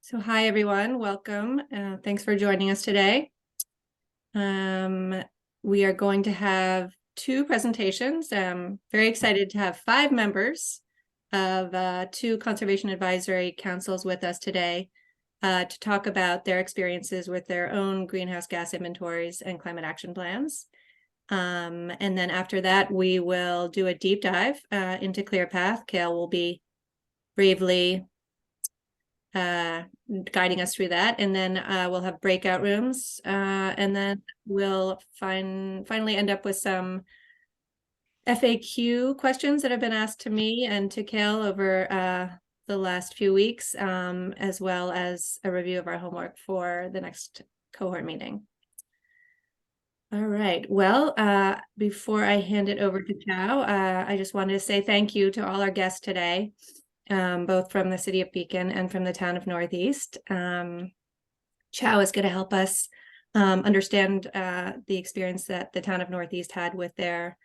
So hi, everyone. Welcome. Thanks for joining us today. We are going to have two presentations. I'm very excited to have 5 members of 2 conservation advisory councils with us today to talk about their experiences with their own greenhouse gas inventories and climate action plans. And then after that, we will do a deep dive into ClearPath. Kale will be bravely guiding us through that, and then we'll have breakout rooms, and then we'll finally end up with some FAQ questions that have been asked to me and to Kale over the last few weeks, as well as a review of our homework for the next cohort meeting. All right, well, before I hand it over to Chow, I just wanted to say thank you to all our guests today. Both from the city of Beacon and from the town of Northeast. Chow is going to help us understand the experience that the town of Northeast had with their,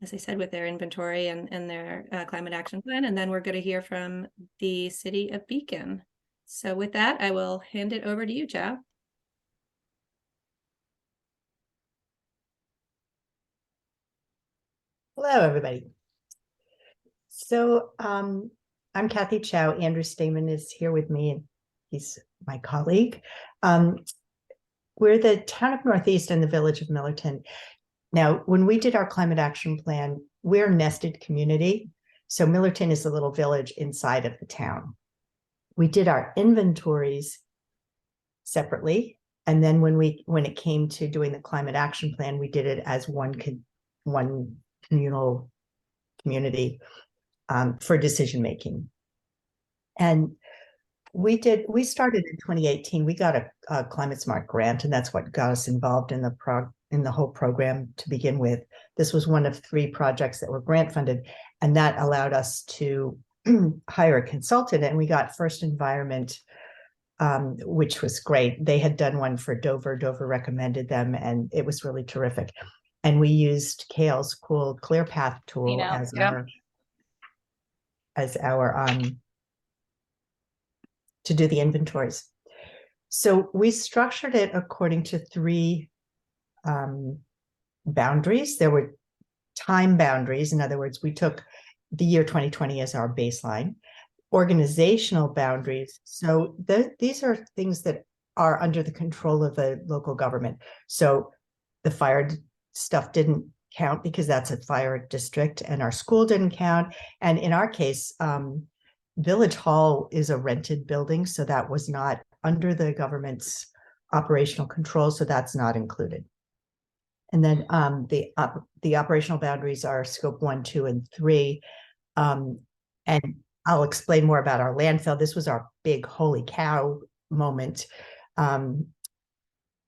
as I said, with their inventory and their climate action plan. And then we're going to hear from the city of Beacon. So with that, I will hand it over to you, Chow. Hello, everybody. So I'm Kathy Chow. Andrew Stamen is here with me, and he's my colleague. We're the town of Northeast and the village of Millerton. Now, when we did our climate action plan, we're a nested community. So Millerton is a little village inside of the town. We did our inventories separately. And then when it came to doing the climate action plan, we did it as one communal community for decision making. And we started in 2018. We got a Climate Smart grant, and that's what got us involved in the whole program to begin with. This was one of 3 projects that were grant funded, and that allowed us to hire a consultant, and we got First Environment, which was great. They had done one for Dover. Dover recommended them, and it was really terrific. And we used Kale's cool ClearPath tool as our to do the inventories. So we structured it according to 3 boundaries. There were time boundaries. In other words, we took the year 2020 as our baseline. Organizational boundaries. So these are things that are under the control of the local government. So the fire stuff didn't count because that's a fire district, and our school didn't count. And in our case, Village Hall is a rented building, so that was not under the government's operational control, so that's not included. And then the operational boundaries are scope 1, 2, and 3. And I'll explain more about our landfill. This was our big holy cow moment.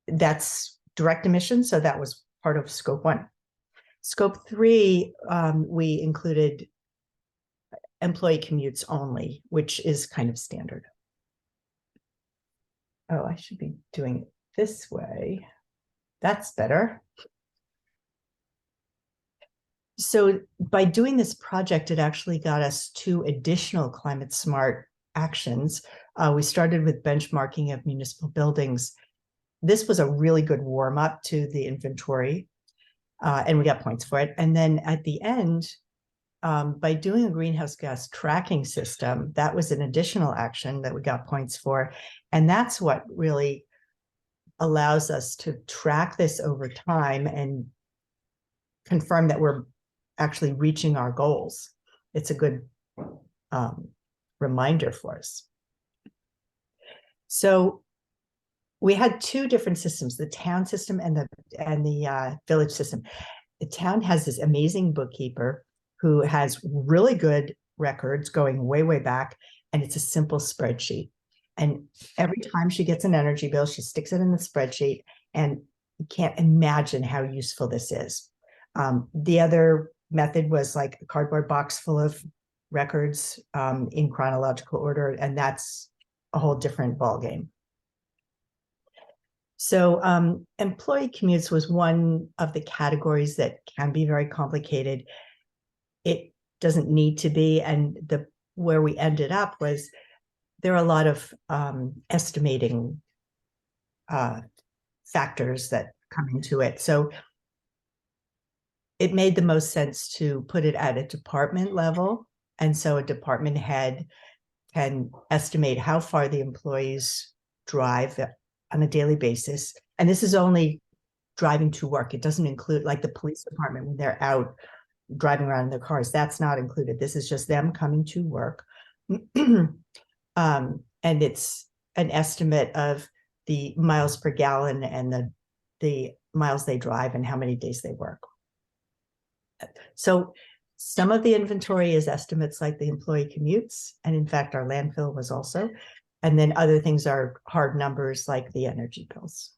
That's direct emissions, so that was part of scope 1. Scope 3, we included employee commutes only, which is kind of standard. Oh, I should be doing it this way. That's better. So by doing this project, it actually got us 2 additional climate smart actions. We started with benchmarking of municipal buildings. This was a really good warm up to the inventory, and we got points for it. And then at the end, by doing a greenhouse gas tracking system, that was an additional action that we got points for. And that's what really allows us to track this over time and confirm that we're actually reaching our goals. It's a good reminder for us. So we had 2 different systems, the town system and the village system. The town has this amazing bookkeeper who has really good records going way, way back, and it's a simple spreadsheet. And every time she gets an energy bill, she sticks it in the spreadsheet, and you can't imagine how useful this is. The other method was like a cardboard box full of records in chronological order, and that's a whole different ballgame. So employee commutes was one of the categories that can be very complicated. It doesn't need to be, and where we ended up was there are a lot of estimating factors that come into it. So it made the most sense to put it at a department level. And so a department head can estimate how far the employees drive on a daily basis. And this is only driving to work. It doesn't include, like, the police department when they're out driving around in their cars. That's not included. This is just them coming to work. And it's an estimate of the miles per gallon and the miles they drive and how many days they work. So some of the inventory is estimates like the employee commutes. And in fact, our landfill was also. And then other things are hard numbers like the energy bills.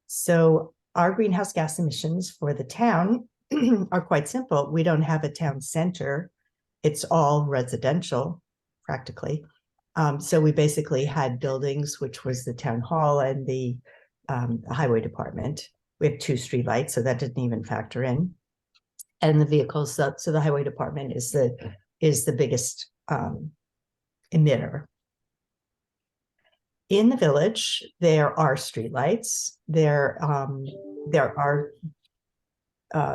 So our greenhouse gas emissions for the town are quite simple. We don't have a town center. It's all residential, practically. So we basically had buildings, which was the town hall and the highway department. We have 2 streetlights, so that didn't even factor in. And the vehicles, so the highway department is the biggest emitter. In the village, there are streetlights. There are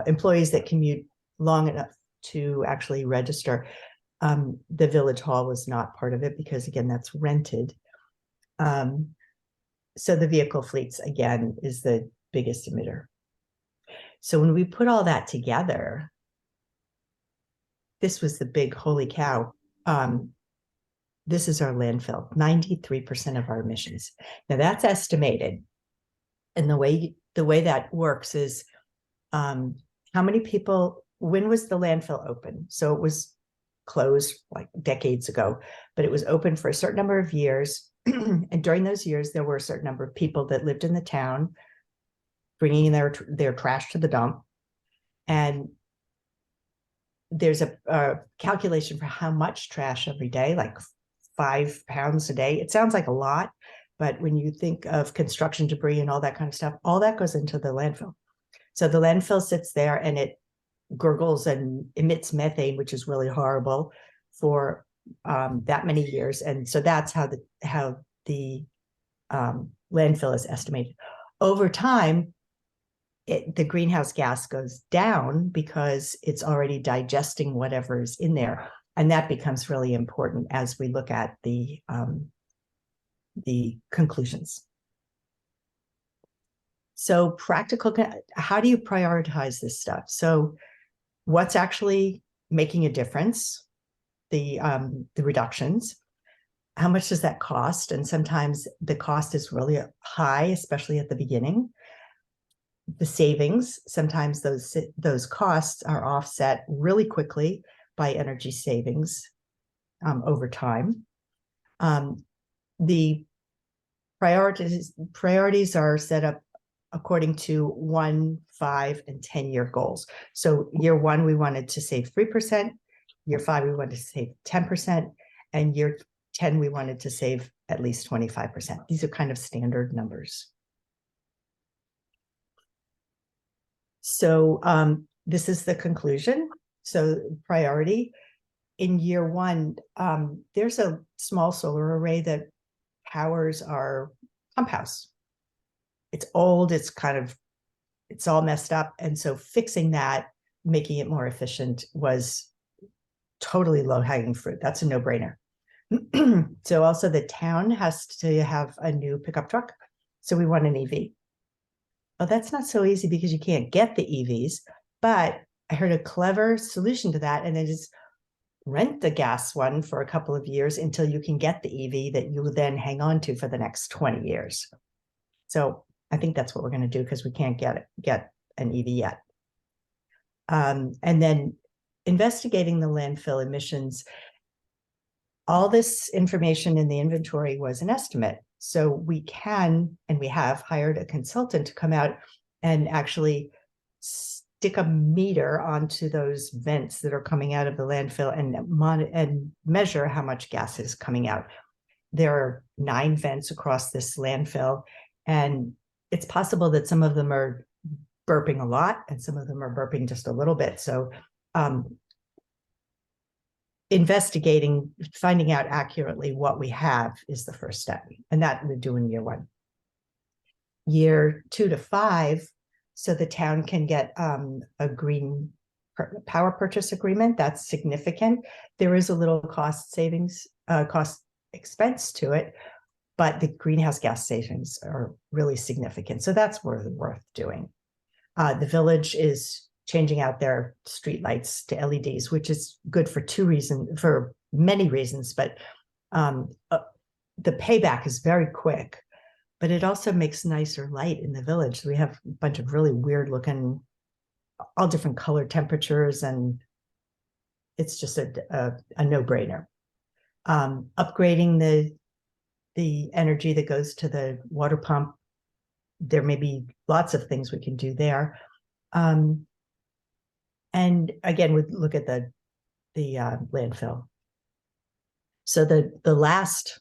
employees that commute long enough to actually register. The village hall was not part of it because, again, that's rented. So the vehicle fleets, again, is the biggest emitter. So when we put all that together, this was the big holy cow. This is our landfill, 93% of our emissions. Now that's estimated. And the way that works is how many people, when was the landfill open? So it was closed like decades ago, but it was open for a certain number of years. And during those years, there were a certain number of people that lived in the town bringing in their trash to the dump. And there's a calculation for how much trash every day, like 5 pounds a day. It sounds like a lot, but when you think of construction debris and all that kind of stuff, all that goes into the landfill. So the landfill sits there and it gurgles and emits methane, which is really horrible, for that many years. And so that's how the landfill is estimated. Over time, the greenhouse gas goes down because it's already digesting whatever is in there. And that becomes really important as we look at the conclusions. So practical, how do you prioritize this stuff? So what's actually making a difference? The reductions. How much does that cost? And sometimes the cost is really high, especially at the beginning. The savings, sometimes those costs are offset really quickly by energy savings over time. The priorities are set up according to 1, 5, and 10-year goals. So year 1, we wanted to save 3%. Year 5, we wanted to save 10%. And year 10, we wanted to save at least 25%. These are kind of standard numbers. So this is the conclusion. So priority. In year 1, there's a small solar array that powers our pump house. It's old, it's all messed up. And so fixing that, making it more efficient, was totally low-hanging fruit. That's a no-brainer. So also the town has to have a new pickup truck. So we want an EV. Well, that's not so easy because you can't get the EVs, but I heard a clever solution to that, and it is rent the gas one for a couple of years until you can get the EV that you then hang on to for the next 20 years. So I think that's what we're going to do because we can't get an EV yet. And then investigating the landfill emissions. All this information in the inventory was an estimate. So we can, and we have hired a consultant to come out and actually stick a meter onto those vents that are coming out of the landfill and measure how much gas is coming out. there are 9 vents across this landfill, and it's possible that some of them are burping a lot and some of them are burping just a little bit. So investigating, finding out accurately what we have is the first step, and that we do in year 1. Year 2 to 5, so the town can get a green power purchase agreement. That's significant. There is a little cost expense to it, but the greenhouse gas savings are really significant. So that's worth doing. The village is changing out their streetlights to LEDs, which is good for many reasons, but the payback is very quick, but it also makes nicer light in the village. We have a bunch of really weird looking, all different color temperatures, and it's just a no-brainer. Upgrading the energy that goes to the water pump, there may be lots of things we can do there. And again, we look at the landfill. So the last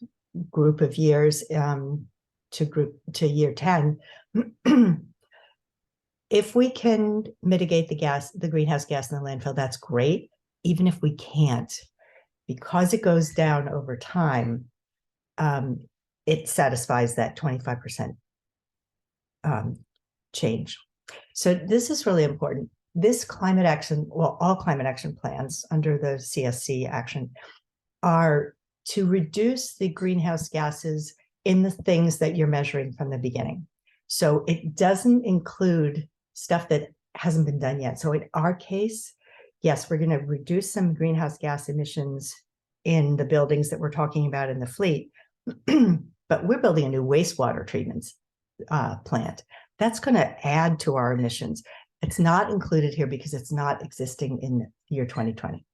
group of years to year 10, if we can mitigate the greenhouse gas in the landfill, that's great. Even if we can't, because it goes down over time, it satisfies that 25% change. So this is really important. This climate action, well, all climate action plans under the CSC action are to reduce the greenhouse gases in the things that you're measuring from the beginning. So it doesn't include stuff that hasn't been done yet. So in our case, yes, we're going to reduce some greenhouse gas emissions in the buildings that we're talking about in the fleet, but we're building a new wastewater treatment plant. That's going to add to our emissions. It's not included here because it's not existing in year 2020.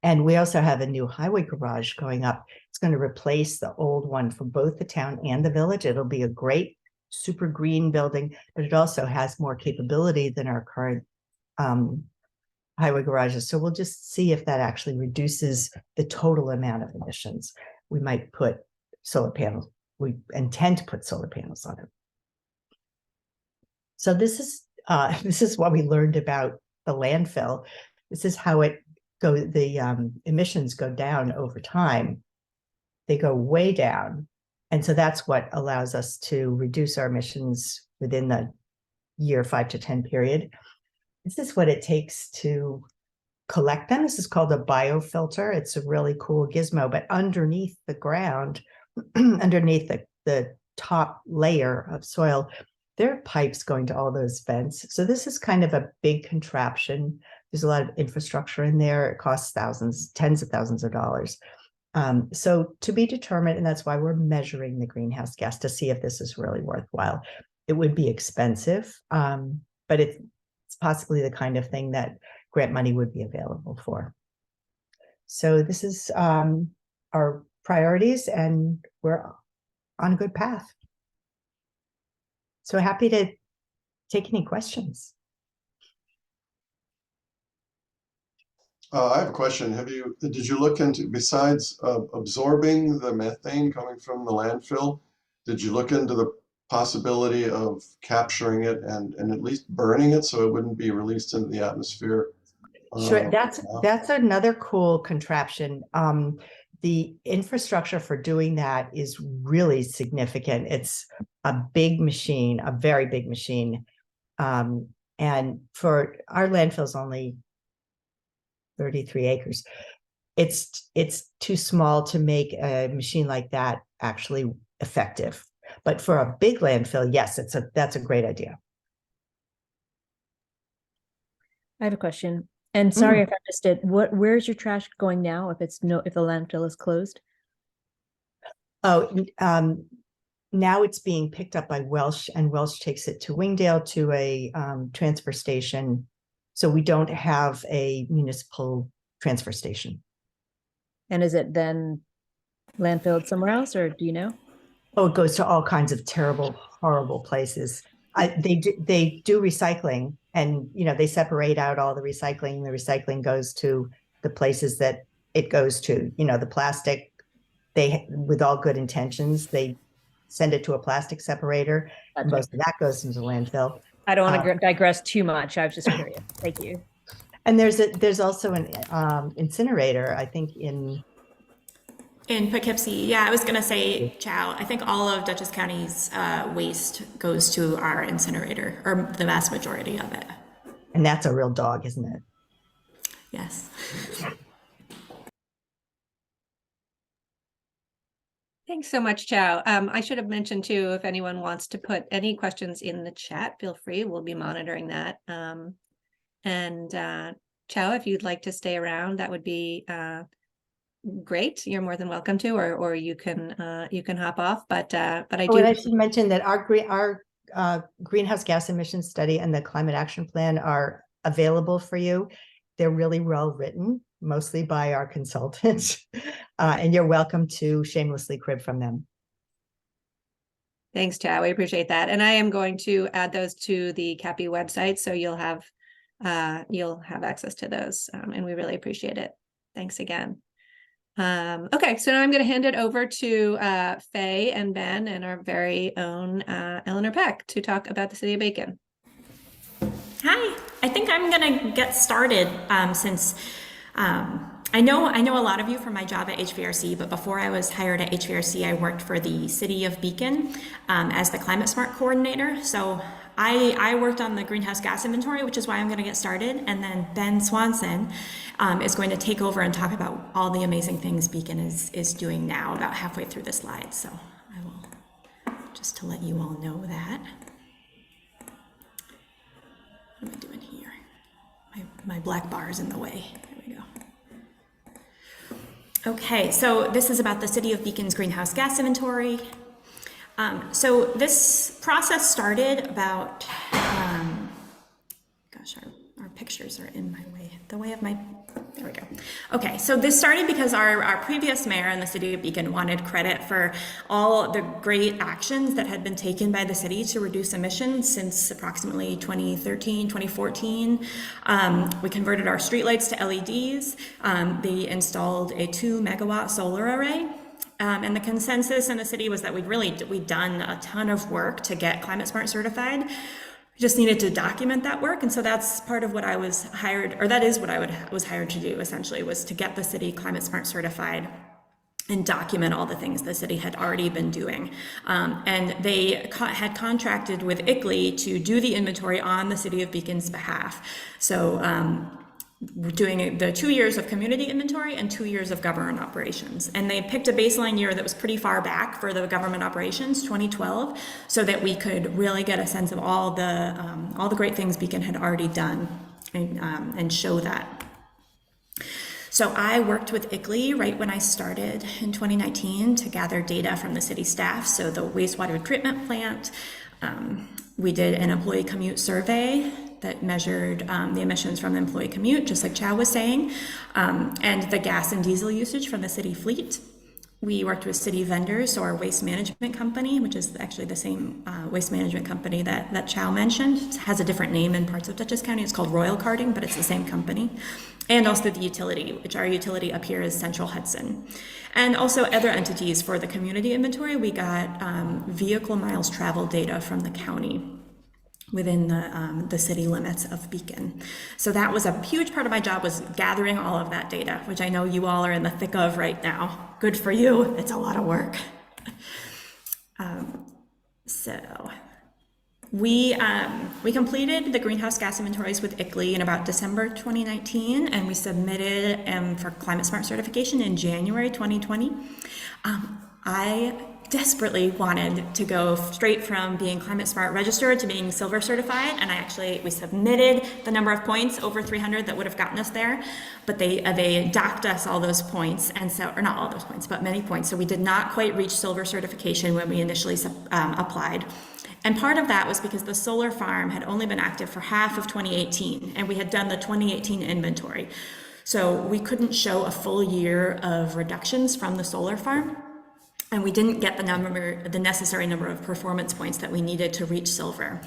And we also have a new highway garage going up. It's going to replace the old one for both the town and the village. It'll be a great, super green building, but it also has more capability than our current highway garages. So we'll just see if that actually reduces the total amount of emissions. We might put solar panels. We intend to put solar panels on it. So this is what we learned about the landfill. This is how the emissions go down over time. They go way down. And so that's what allows us to reduce our emissions within the year 5 to 10 period. This is what it takes to collect them. This is called a biofilter. It's a really cool gizmo, but underneath the ground, underneath the top layer of soil, there are pipes going to all those vents. So this is kind of a big contraption. There's a lot of infrastructure in there. It costs tens of thousands of dollars. So to be determined, and that's why we're measuring the greenhouse gas to see if this is really worthwhile. It would be expensive, but it's possibly the kind of thing that grant money would be available for. So this is our priorities, and we're on a good path. So happy to take any questions. I have a question. Did you look into, besides absorbing the methane coming from the landfill, did you look into the possibility of capturing it and at least burning it so it wouldn't be released into the atmosphere? Sure, that's another cool contraption. The infrastructure for doing that is really significant. It's a big machine, a very big machine. And for our landfill's only 33 acres. It's too small to make a machine like that actually effective. But for a big landfill, yes, that's a great idea. I have a question. And sorry if I missed it. Where's your trash going now if the landfill is closed? Oh, now it's being picked up by Welsh, and Welsh takes it to Wingdale to a transfer station. So we don't have a municipal transfer station. And is it then landfilled somewhere else, or do you know? Oh, it goes to all kinds of terrible, horrible places. They do recycling, and they separate out all the recycling. The recycling goes to the places that it goes to. The plastic they, with all good intentions, they send it to a plastic separator. And Gotcha. most of that goes into landfill. I don't want to digress too much. I was just curious. Thank you. And there's also an incinerator, I think, in Poughkeepsie, yeah, I was gonna say, Chow, I think all of Dutchess County's waste goes to our incinerator, or the vast majority of it. and that's a real dog, isn't it? Yes. Thanks so much, Chow. I should have mentioned too, if anyone wants to put any questions in the chat, feel free. We'll be monitoring that. Chow, if you'd like to stay around, that would be great. You're more than welcome to, or you can hop off. But I Oh, do. and I should mention that our greenhouse gas emission study and the climate action plan are available for you. They're really well written, mostly by our consultants, and you're welcome to shamelessly crib from them. Thanks, Chow. We appreciate that. And I am going to add those to the CAPI website, so you'll have access to those, and we really appreciate it. Thanks again. Okay, so now I'm going to hand it over to Faye and Ben and our very own Eleanor Peck to talk about the City of Bacon. Hi, I think I'm gonna get started since I know a lot of you from my job at HVRC, but before I was hired at HVRC, I worked for the City of Beacon as the Climate Smart Coordinator. So I worked on the greenhouse gas inventory, which is why I'm going to get started. And then Ben Swanson is going to take over and talk about all the amazing things Beacon is doing now, about halfway through the slide. So I will, just to let you all know that. What am I doing here? My black bar is in the way. There we go. Okay, so this is about the City of Beacon's greenhouse gas inventory. So this process started about, gosh, our pictures are in my way, the way of my, there we go. Okay, so this started because our previous mayor in the City of Beacon wanted credit for all the great actions that had been taken by the city to reduce emissions since approximately 2013, 2014. We converted our streetlights to LEDs. They installed a 2-megawatt solar array. And the consensus in the city was that we'd done a ton of work to get Climate Smart certified. We just needed to document that work, and so that's part of what I was hired, or that is what I was hired to do. Essentially, was to get the city Climate Smart certified and document all the things the city had already been doing. And they had contracted with ICLEI to do the inventory on the City of Beacon's behalf. So. We're doing the 2 years of community inventory and 2 years of government operations. And they picked a baseline year that was pretty far back for the government operations, 2012, so that we could really get a sense of all the great things Beacon had already done and show that. So I worked with ICLEI right when I started in 2019 to gather data from the city staff. So the wastewater treatment plant, we did an employee commute survey that measured the emissions from the employee commute, just like Chow was saying, and the gas and diesel usage from the city fleet. We worked with city vendors, so our waste management company, which is actually the same waste management company that Chow mentioned. It has a different name in parts of Dutchess County. It's called Royal Carting, but it's the same company. And also the utility, which our utility up here is Central Hudson. And also other entities for the community inventory. We got vehicle miles traveled data from the county within the city limits of Beacon. So that was a huge part of my job, was gathering all of that data, which I know you all are in the thick of right now. Good for you, it's a lot of work. So we completed the greenhouse gas inventories with ICLEI in about December 2019, and we submitted for Climate Smart certification in January 2020. I desperately wanted to go straight from being Climate Smart registered to being Silver certified, and we submitted the number of points, over 300, that would have gotten us there, but they docked us all those points, and so, or not all those points, but many points, so we did not quite reach Silver certification when we initially applied. And part of that was because the solar farm had only been active for half of 2018, and we had done the 2018 inventory. So we couldn't show a full year of reductions from the solar farm. And we didn't get the necessary number of performance points that we needed to reach silver.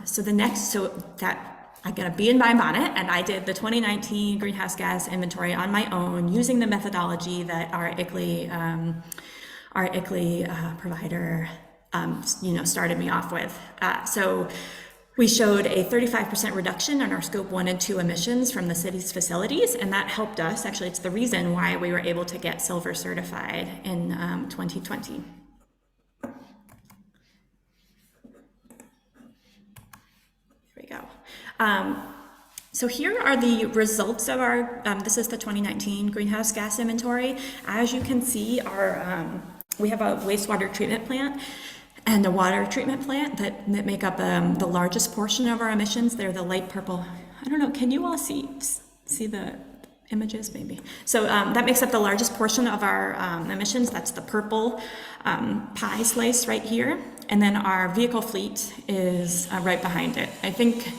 So that I'm going to be in my bonnet, and I did the 2019 greenhouse gas inventory on my own using the methodology that our ICLEI provider, started me off with. So we showed a 35% reduction in our scope 1 and 2 emissions from the city's facilities, and that helped us. Actually, it's the reason why we were able to get silver certified in 2020. Here we go. So here are the results of our, this is the 2019 greenhouse gas inventory. As you can see, we have a wastewater treatment plant and a water treatment plant that make up the largest portion of our emissions. They're the light purple. I don't know, can you all see the images maybe? So that makes up the largest portion of our emissions. That's the purple pie slice right here. And then our vehicle fleet is right behind it. I think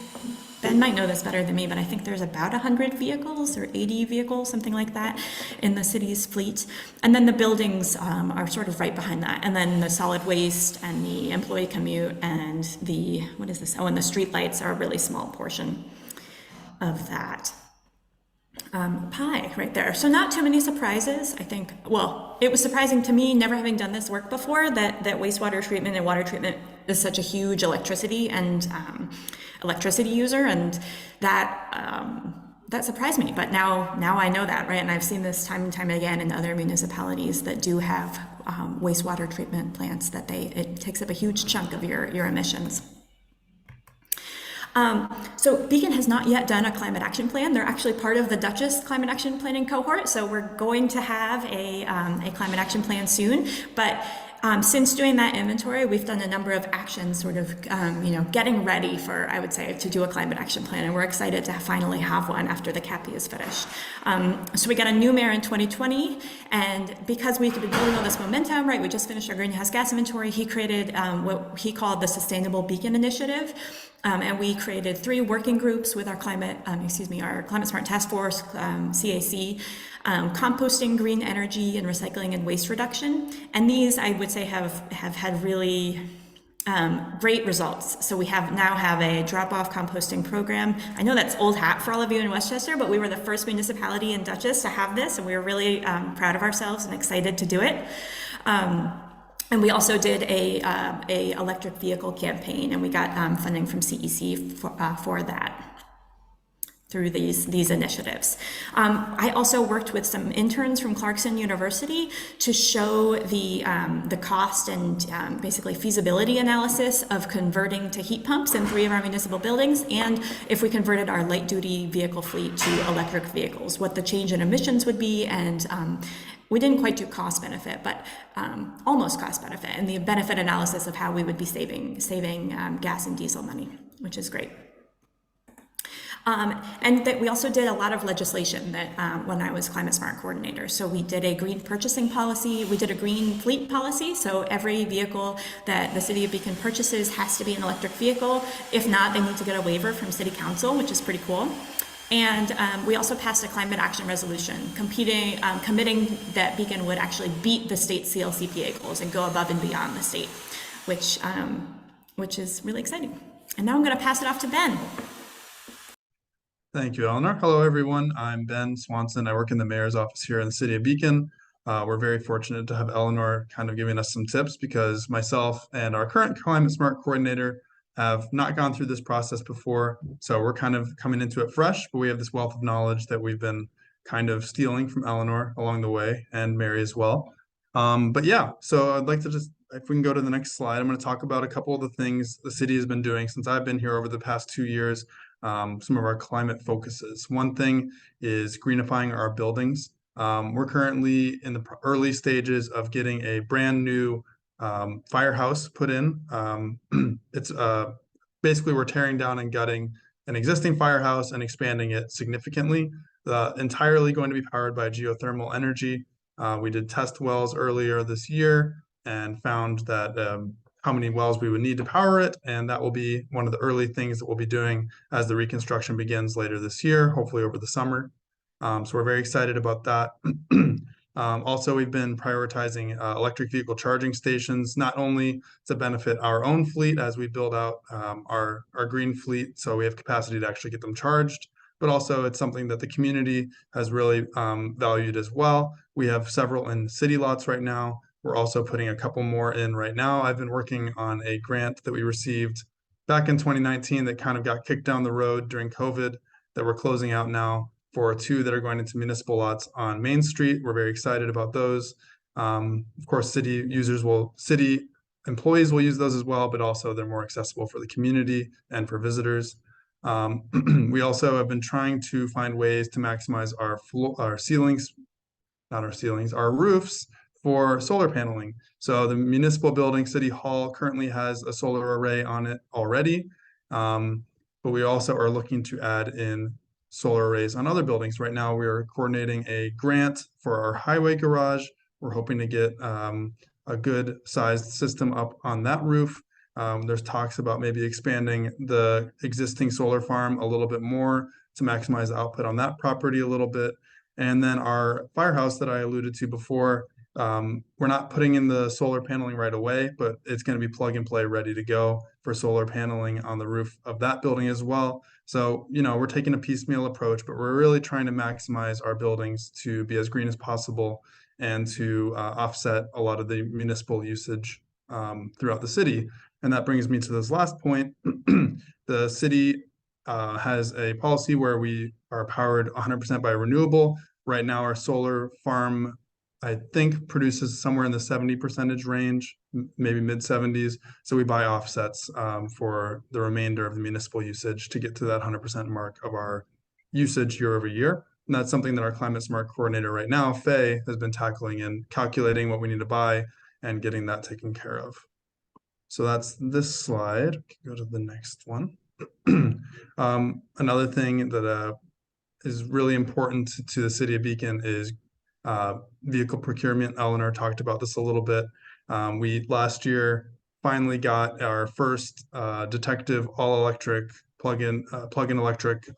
Ben might know this better than me, but I think there's about 100 vehicles or 80 vehicles, something like that, in the city's fleet. And then the buildings are sort of right behind that. And then the solid waste and the employee commute and the, what is this? Oh, and the street lights are a really small portion of that pie right there. So not too many surprises, I think. Well, it was surprising to me, never having done this work before, that wastewater treatment and water treatment is such a huge electricity user, and that surprised me. But now I know that, right? And I've seen this time and time again in other municipalities that do have wastewater treatment plants, that it takes up a huge chunk of your emissions. So Beacon has not yet done a climate action plan. They're actually part of the Dutchess climate action planning cohort, so we're going to have a climate action plan soon. But since doing that inventory, we've done a number of actions, sort of, getting ready for, I would say, to do a climate action plan, and we're excited to finally have one after the CAPI is finished. So we got a new mayor in 2020, and because we've been building all this momentum, right, we just finished our greenhouse gas inventory, he created what he called the Sustainable Beacon Initiative. And we created 3 working groups with our our Climate Smart Task Force, CAC, composting, green energy, and recycling and waste reduction. And these, I would say, have had really great results. So we now have a drop-off composting program. I know that's old hat for all of you in Westchester, but we were the first municipality in Dutchess to have this, and we were really proud of ourselves and excited to do it. And we also did a electric vehicle campaign, and we got funding from CEC for that through these initiatives. I also worked with some interns from Clarkson University to show the cost and basically feasibility analysis of converting to heat pumps in 3 of our municipal buildings, and if we converted our light duty vehicle fleet to electric vehicles, what the change in emissions would be, and we didn't quite do cost benefit, but almost cost benefit, and the benefit analysis of how we would be saving gas and diesel money, which is great. And that we also did a lot of legislation that when I was Climate Smart Coordinator. So we did a green purchasing policy, we did a green fleet policy, so every vehicle that the City of Beacon purchases has to be an electric vehicle. If not, they need to get a waiver from City Council, which is pretty cool. And we also passed a climate action resolution committing that Beacon would actually beat the state CLCPA goals and go above and beyond the state, which is really exciting. And now I'm going to pass it off to Ben. Thank you, Eleanor. Hello, everyone. I'm Ben Swanson. I work in the mayor's office here in the city of Beacon. We're very fortunate to have Eleanor kind of giving us some tips, because myself and our current Climate Smart Coordinator have not gone through this process before. So we're kind of coming into it fresh, but we have this wealth of knowledge that we've been kind of stealing from Eleanor along the way, and Mary as well. But yeah, so I'd like to just, if we can go to the next slide, I'm going to talk about a couple of the things the city has been doing since I've been here over the past 2 years. Some of our climate focuses. One thing is greenifying our buildings. We're currently in the early stages of getting a brand new firehouse put in. It's basically we're tearing down and gutting an existing firehouse and expanding it significantly. Entirely going to be powered by geothermal energy. We did test wells earlier this year and found that how many wells we would need to power it, and that will be one of the early things that we'll be doing as the reconstruction begins later this year, hopefully over the summer. So we're very excited about that. Also, we've been prioritizing electric vehicle charging stations, not only to benefit our own fleet as we build out our green fleet, so we have capacity to actually get them charged, but also it's something that the community has really valued as well. We have several in city lots right now. We're also putting a couple more in right now. I've been working on a grant that we received back in 2019 that kind of got kicked down the road during COVID that we're closing out now for 2 that are going into municipal lots on Main Street. We're very excited about those. Of course, city employees will use those as well, but also they're more accessible for the community and for visitors. We also have been trying to find ways to maximize our ceilings, not our ceilings, our roofs for solar paneling. So the municipal building, City Hall, currently has a solar array on it already. But we also are looking to add in solar arrays on other buildings. Right now, we are coordinating a grant for our highway garage. We're hoping to get a good sized system up on that roof. There's talks about maybe expanding the existing solar farm a little bit more to maximize the output on that property a little bit. And then our firehouse that I alluded to before, we're not putting in the solar paneling right away, but it's going to be plug and play ready to go for solar paneling on the roof of that building as well. So, we're taking a piecemeal approach, but we're really trying to maximize our buildings to be as green as possible and to offset a lot of the municipal usage throughout the city. And that brings me to this last point. The city has a policy where we are powered 100% by renewable. Right now, our solar farm, I think, produces somewhere in the 70% range, maybe mid 70s. So we buy offsets for the remainder of the municipal usage to get to that 100% mark of our usage year over year. And that's something that our climate smart coordinator right now, Faye, has been tackling and calculating what we need to buy and getting that taken care of. So that's this slide. Go to the next one. Another thing that is really important to the city of Beacon is vehicle procurement. Eleanor talked about this a little bit. We last year finally got our first detective all-electric plug-in electric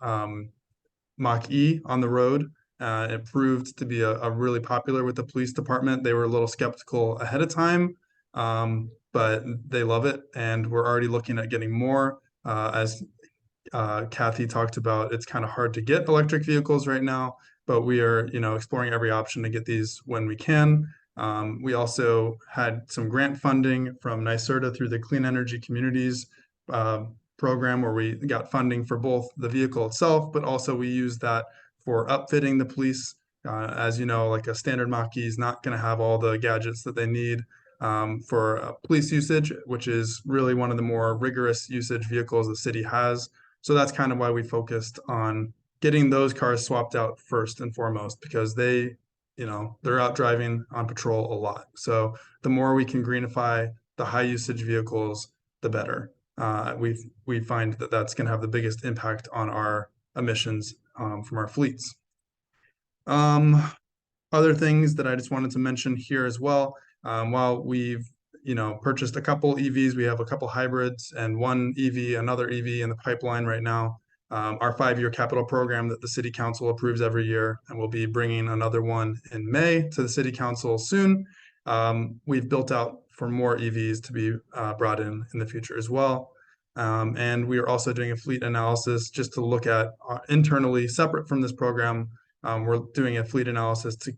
Mach-E on the road. It proved to be a really popular with the police department. They were a little skeptical ahead of time, but they love it, and we're already looking at getting more. As Kathy talked about, it's kind of hard to get electric vehicles right now, but we are, exploring every option to get these when we can. We also had some grant funding from NYSERDA through the Clean Energy Communities program, where we got funding for both the vehicle itself, but also we used that for upfitting the police. As you know, like a standard Mach-E is not going to have all the gadgets that they need for police usage, which is really one of the more rigorous usage vehicles the city has. So that's kind of why we focused on getting those cars swapped out first and foremost, because they're out driving on patrol a lot. So the more we can greenify the high usage vehicles, the better. We find that that's going to have the biggest impact on our emissions from our fleets. Other things that I just wanted to mention here as well, while we've purchased a couple EVs, we have a couple hybrids and one EV, another EV in the pipeline right now. Our 5-year capital program that the city council approves every year, and we'll be bringing another one in May to the city council soon. We've built out for more EVs to be brought in the future as well. And we are also doing a fleet analysis just to look at internally, separate from this program. We're doing a fleet analysis to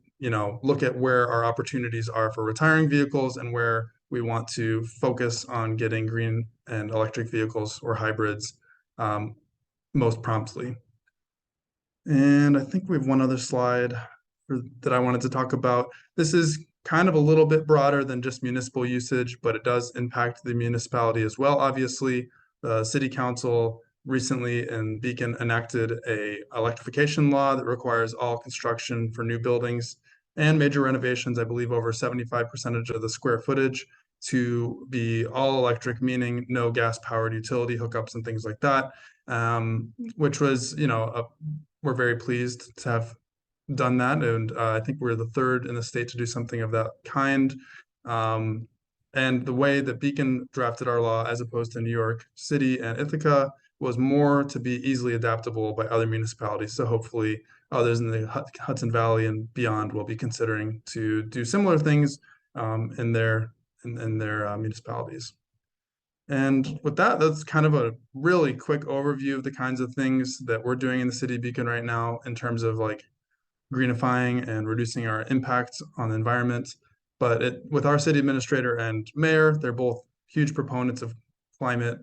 look at where our opportunities are for retiring vehicles and where we want to focus on getting green and electric vehicles or hybrids most promptly. And I think we have one other slide that I wanted to talk about. This is kind of a little bit broader than just municipal usage, but it does impact the municipality as well. Obviously, the city council recently in Beacon enacted a electrification law that requires all construction for new buildings and major renovations, I believe over 75% of the square footage, to be all electric, meaning no gas powered utility hookups and things like that, which was, we're very pleased to have done that. And I think we're the third in the state to do something of that kind. And the way that Beacon drafted our law, as opposed to New York City and Ithaca, was more to be easily adaptable by other municipalities. So hopefully others in the Hudson Valley and beyond will be considering to do similar things in their municipalities. And with that, that's kind of a really quick overview of the kinds of things that we're doing in the city of Beacon right now in terms of like greenifying and reducing our impact on the environment. But with our city administrator and mayor, they're both huge proponents of climate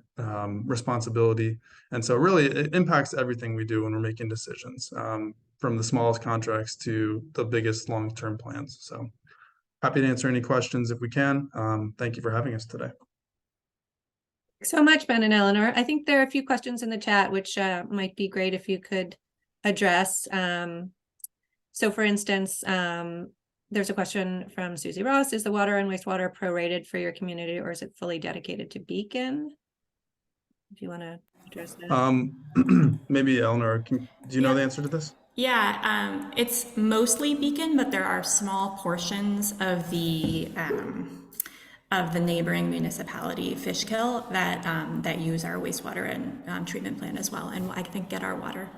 responsibility. And so really it impacts everything we do when we're making decisions, from the smallest contracts to the biggest long-term plans. So happy to answer any questions if we can. Thank you for having us today. So much, Ben and Eleanor. I think there are a few questions in the chat, which might be great if you could address. So for instance, there's a question from Susie Ross. Is the water and wastewater prorated for your community, or is it fully dedicated to Beacon? If you want to address that. Maybe Eleanor, do you know the answer to this? Yeah, it's mostly Beacon, but there are small portions of the neighboring municipality, Fishkill, that use our wastewater and treatment plant as well, and I think get our water.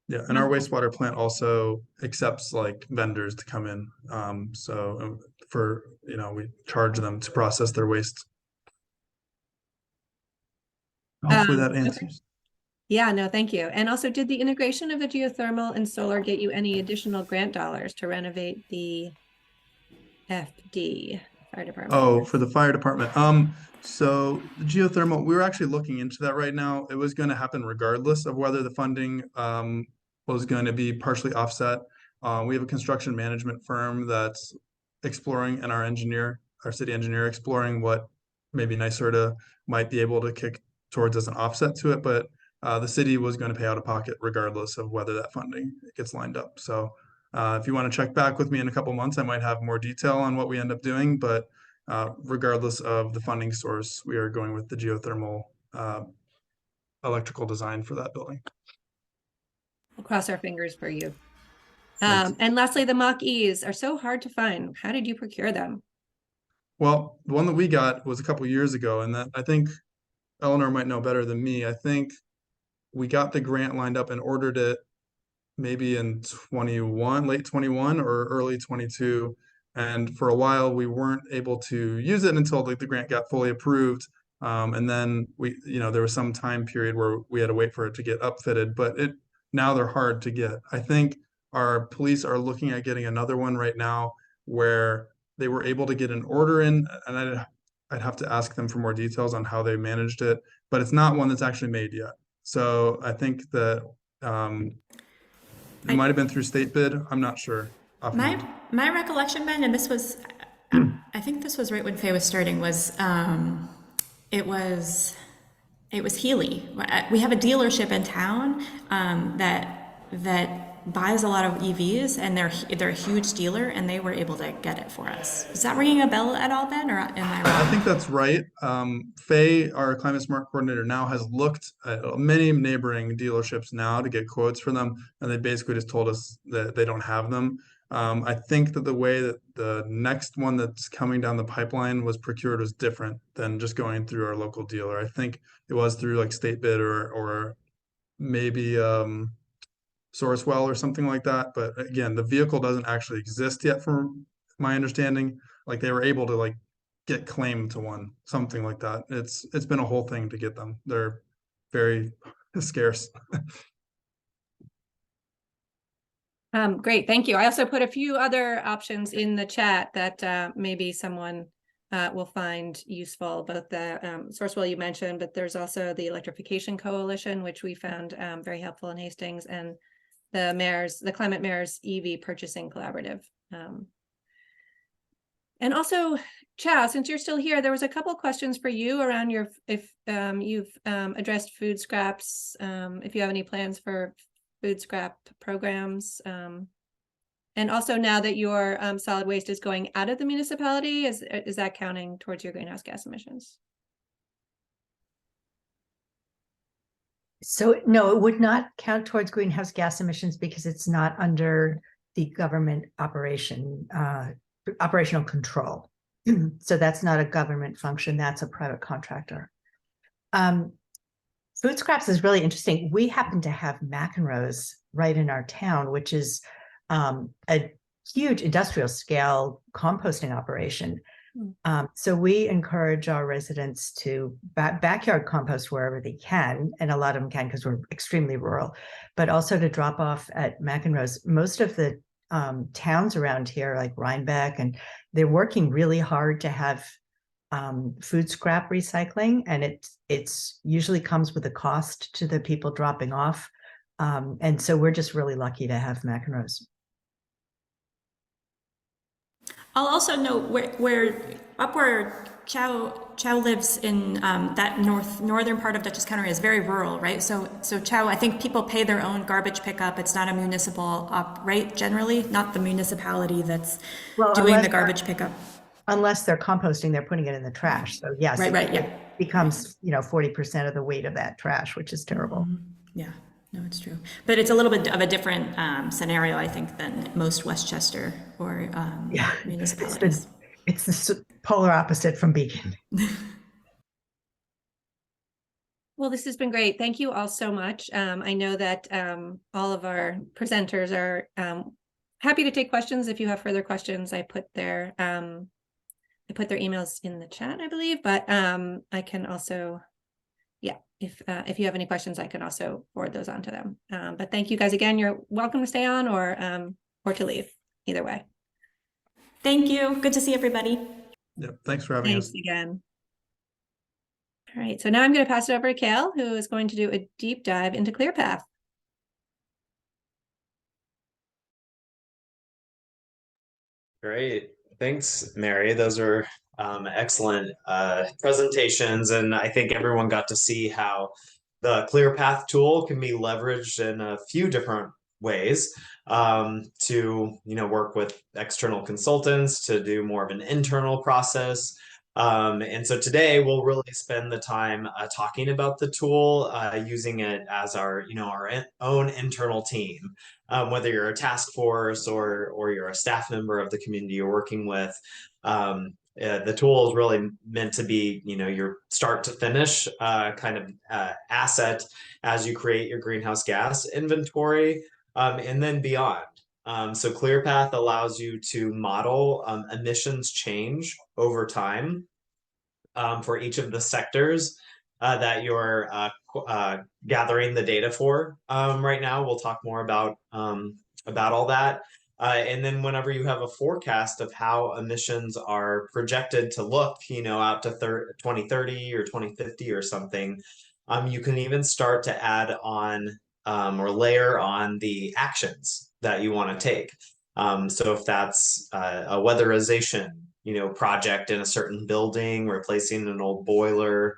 Yeah, and our wastewater plant also accepts like vendors to come in. So for, we charge them to process their waste. Hopefully that answers. Yeah, no, thank you. And also, did the integration of the geothermal and solar get you any additional grant dollars to renovate the FD, fire department? Oh, for the fire department. So the geothermal, we were actually looking into that right now. It was going to happen regardless of whether the funding was going to be partially offset. We have a construction management firm that's exploring, and our city engineer exploring what maybe NYSERDA might be able to kick towards as an offset to it. But the city was going to pay out of pocket regardless of whether that funding gets lined up. So if you want to check back with me in a couple months, I might have more detail on what we end up doing. But regardless of the funding source, we are going with the geothermal electrical design for that building. We'll cross our fingers for you. And lastly, the Mach-E's are so hard to find. How did you procure them? Well, the one that we got was a couple years ago, and that I think Eleanor might know better than me. I think we got the grant lined up and ordered it maybe in late 21 or early 22. And for a while, we weren't able to use it until the grant got fully approved. And then there was some time period where we had to wait for it to get upfitted, but now they're hard to get. I think our police are looking at getting another one right now where they were able to get an order in, and I'd have to ask them for more details on how they managed it, but it's not one that's actually made yet. So I think that it might have been through state bid. I'm not sure. My recollection, Ben, and this was, I think this was right when Faye was starting, was it was Healy. We have a dealership in town that buys a lot of EVs, and they're a huge dealer, and they were able to get it for us. Is that ringing a bell at all, Ben, or am I wrong? I think that's right. Faye, our climate smart coordinator, now has looked at many neighboring dealerships now to get quotes for them, and they basically just told us that they don't have them. I think that the way that the next one that's coming down the pipeline was procured was different than just going through our local dealer. I think it was through like state bid or maybe Sourcewell or something like that. But again, the vehicle doesn't actually exist yet from my understanding. Like they were able to like get claimed to one, something like that. It's been a whole thing to get them. They're very scarce. Great, thank you. I also put a few other options in the chat that maybe someone will find useful, both the Sourcewell you mentioned, but there's also the Electrification Coalition, which we found very helpful in Hastings, and the Climate Mayor's EV Purchasing Collaborative. And also, Chow, since you're still here, there was a couple questions for you around if you've addressed food scraps, if you have any plans for food scrap programs. And also now that your solid waste is going out of the municipality, is that counting towards your greenhouse gas emissions? So no, it would not count towards greenhouse gas emissions because it's not under the government operational control. So that's not a government function, that's a private contractor. Food scraps is really interesting. We happen to have McEnroe's right in our town, which is a huge industrial scale composting operation. So we encourage our residents to backyard compost wherever they can, and a lot of them can because we're extremely rural, but also to drop off at McEnroe's. Most of the towns around here, like Rhinebeck, and they're working really hard to have food scrap recycling, and it's usually comes with a cost to the people dropping off. And so we're just really lucky to have McEnroe's. I'll also note where Chow lives in that northern part of Dutchess County is very rural, right? So Chow, I think people pay their own garbage pickup. It's not a municipal right? Generally, not the municipality that's doing the garbage pickup. Unless they're composting, they're putting it in the trash. So yes, Right, yeah. it becomes 40% of the weight of that trash, which is terrible. Yeah, no, it's true. But it's a little bit of a different scenario, I think, than most Westchester or municipalities. It's the polar opposite from Beacon. Well, this has been great. Thank you all so much. I know that all of our presenters are happy to take questions. If you have further questions, I put their emails in the chat, I believe, but I can also, if you have any questions, I can also forward those on to them. But thank you guys again. You're welcome to stay on or to leave, either way. Thank you. Good to see everybody. Yep. Thanks for having us. Thanks again. All right, so now I'm going to pass it over to Kale, who is going to do a deep dive into ClearPath. Great. Thanks, Mary. Those are excellent presentations, and I think everyone got to see how the ClearPath tool can be leveraged in a few different ways to work with external consultants to do more of an internal process. And so today we'll really spend the time talking about the tool, using it as our own internal team. Whether you're a task force or you're a staff member of the community you're working with, the tool is really meant to be, your start to finish kind of asset as you create your greenhouse gas inventory, and then beyond. So ClearPath allows you to model emissions change over time for each of the sectors that you're gathering the data for right now. We'll talk more about all that. And then whenever you have a forecast of how emissions are projected to look, out to 2030 or 2050 or something, you can even start to add on or layer on the actions that you want to take. So if that's a weatherization, project in a certain building, replacing an old boiler,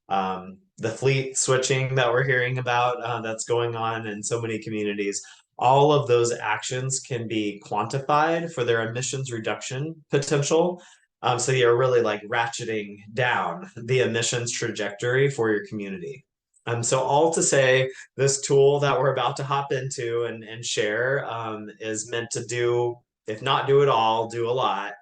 the fleet switching that we're hearing about that's going on in so many communities, all of those actions can be quantified for their emissions reduction potential. So you're really like ratcheting down the emissions trajectory for your community. So all to say, this tool that we're about to hop into and share is meant to do, if not do it all, do a lot,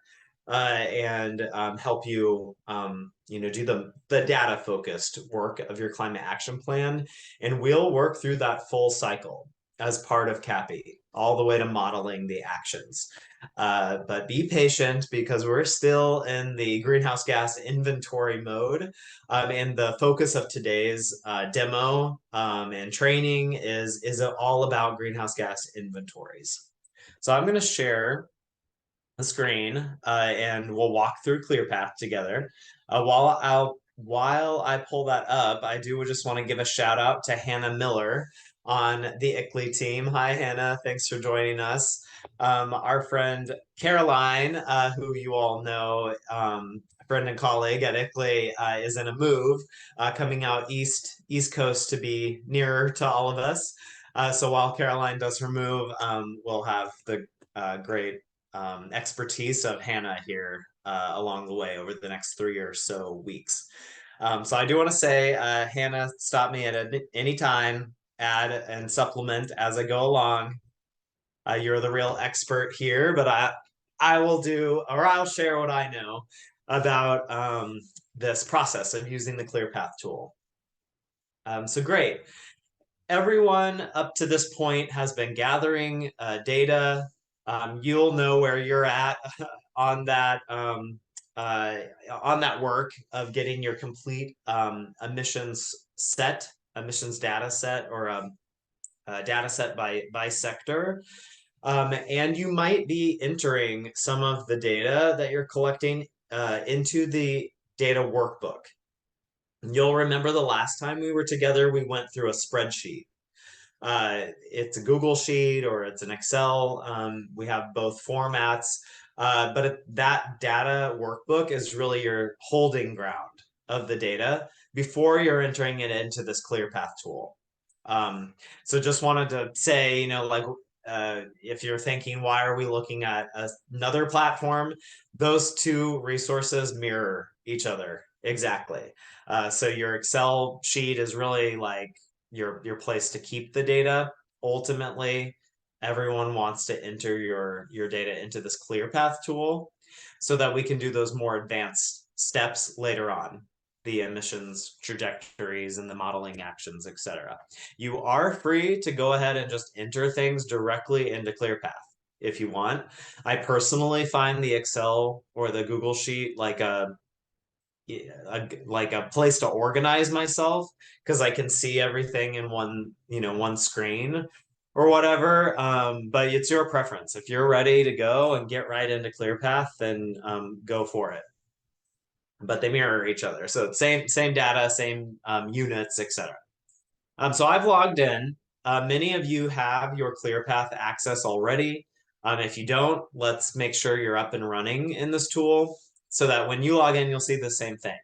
and help you, do the data focused work of your climate action plan. And we'll work through that full cycle as part of CAPI, all the way to modeling the actions. But be patient because we're still in the greenhouse gas inventory mode. And the focus of today's demo and training is all about greenhouse gas inventories. So I'm going to share the screen and we'll walk through ClearPath together. While I pull that up, I do just want to give a shout out to Hannah Miller on the ICLEI team. Hi, Hannah. Thanks for joining us. Our friend Caroline, who you all know, friend and colleague at ICLEI, is in a move coming out East Coast to be nearer to all of us. So while Caroline does her move, we'll have the great expertise of Hannah here along the way over the next 3 or so weeks. So I do want to say, Hannah, stop me at any time, add and supplement as I go along. You're the real expert here, but I'll share what I know about this process of using the ClearPath tool. So great. Everyone up to this point has been gathering data. You'll know where you're at on that work of getting your complete emissions data set, or data set by sector. And you might be entering some of the data that you're collecting into the data workbook. You'll remember the last time we were together, we went through a spreadsheet. It's a Google sheet or it's an Excel. We have both formats, but that data workbook is really your holding ground of the data before you're entering it into this ClearPath tool. So just wanted to say, if you're thinking, why are we looking at another platform? Those two resources mirror each other exactly. So your Excel sheet is really like your place to keep the data. Ultimately, everyone wants to enter your data into this ClearPath tool so that we can do those more advanced steps later on, the emissions trajectories and the modeling actions, etc. You are free to go ahead and just enter things directly into ClearPath if you want. I personally find the Excel or the Google Sheet like a place to organize myself, because I can see everything in one screen or whatever. But it's your preference. If you're ready to go and get right into ClearPath, then go for it. But they mirror each other, so same data, same units, etc. So I've logged in. Many of you have your ClearPath access already. If you don't, let's make sure you're up and running in this tool so that when you log in, you'll see the same thing.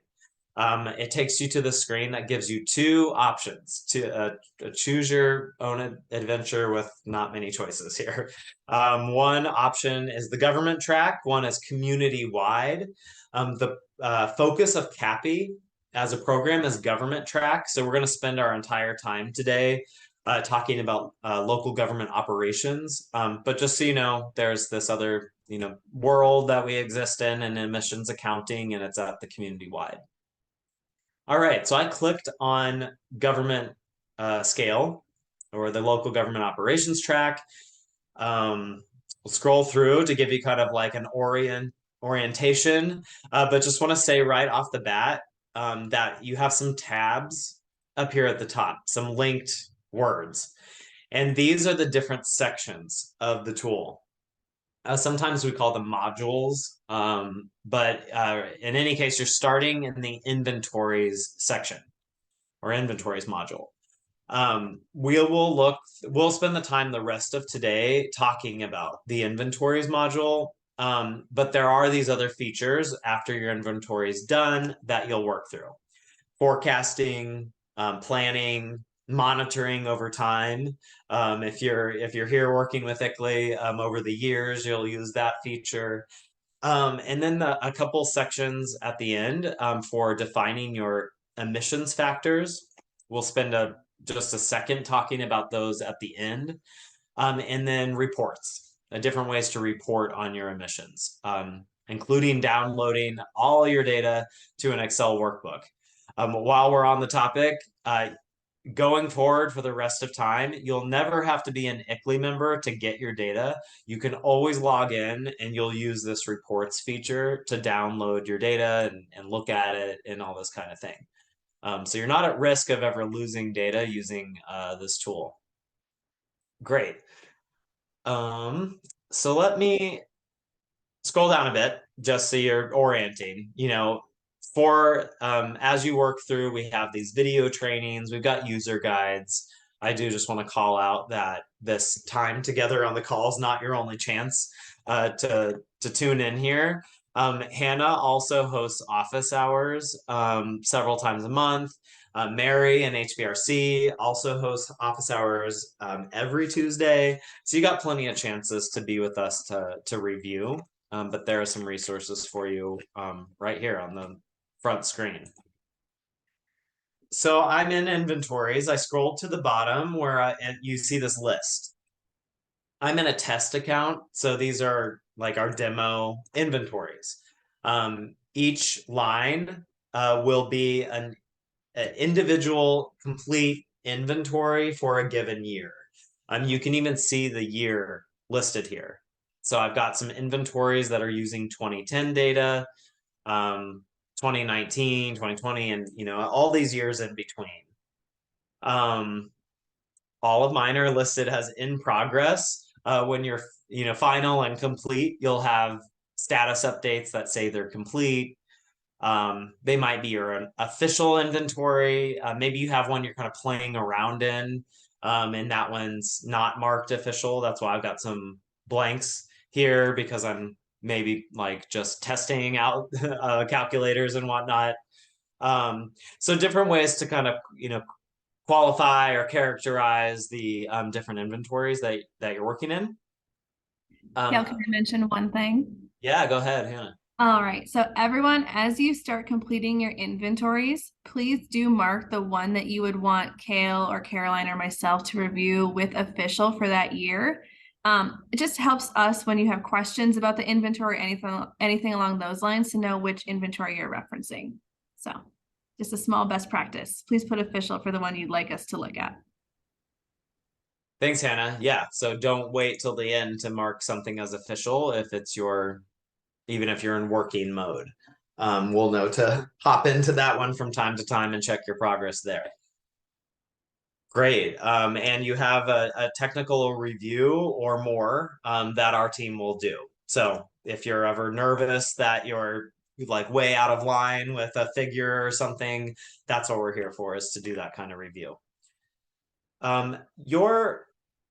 It takes you to the screen that gives you two options to choose your own adventure with not many choices here. One option is the government track, one is community-wide. The focus of CAPI as a program is government track, so we're going to spend our entire time today talking about local government operations. But just so you know, there's this other world that we exist in emissions accounting, and it's at the community-wide. All right, so I clicked on government scale, or the local government operations track. We'll scroll through to give you kind of like an orientation, but just want to say right off the bat that you have some tabs up here at the top, some linked words. And these are the different sections of the tool. Sometimes we call them modules, but in any case, you're starting in the inventories section or inventories module. We'll spend the time the rest of today talking about the inventories module, but there are these other features after your inventory is done that you'll work through. Forecasting, planning, monitoring over time. If you're here working with ICLEI over the years, you'll use that feature. And then a couple sections at the end for defining your emissions factors. We'll spend just a second talking about those at the end. And then reports, different ways to report on your emissions, including downloading all your data to an Excel workbook. While we're on the topic, going forward for the rest of time, you'll never have to be an ICLEI member to get your data. You can always log in and you'll use this reports feature to download your data and look at it and all this kind of thing. So you're not at risk of ever losing data using this tool. Great. So let me scroll down a bit just so you're orienting. As you work through, we have these video trainings, we've got user guides. I do just want to call out that this time together on the call is not your only chance to tune in here. Hannah also hosts office hours several times a month. Mary and HBRC also hosts office hours every Tuesday. So you got plenty of chances to be with us to review. But there are some resources for you right here on the front screen. So I'm in inventories. I scrolled to the bottom where you see this list. I'm in a test account. So these are like our demo inventories. Each line will be individual complete inventory for a given year. You can even see the year listed here. So I've got some inventories that are using 2010 data, 2019, 2020, and all these years in between. All of mine are listed as in progress. When you're final and complete, you'll have status updates that say they're complete. They might be your official inventory. Maybe you have one you're kind of playing around in, and that one's not marked official. That's why I've got some blanks here, because I'm maybe like just testing out calculators and whatnot. So different ways to kind of qualify or characterize the different inventories that you're working in. Gail, can I mention one thing? Yeah, go ahead, Hannah. All right, so everyone, as you start completing your inventories, please do mark the one that you would want Kale or Caroline or myself to review with official for that year. It just helps us when you have questions about the inventory, anything along those lines, to know which inventory you're referencing. So just a small best practice. Please put official for the one you'd like us to look at. Thanks, Hannah. Yeah, so don't wait till the end to mark something as official if it's even if you're in working mode. We'll know to hop into that one from time to time and check your progress there. Great. And you have a technical review or more that our team will do. So if you're ever nervous that you're like way out of line with a figure or something, that's what we're here for, is to do that kind of review.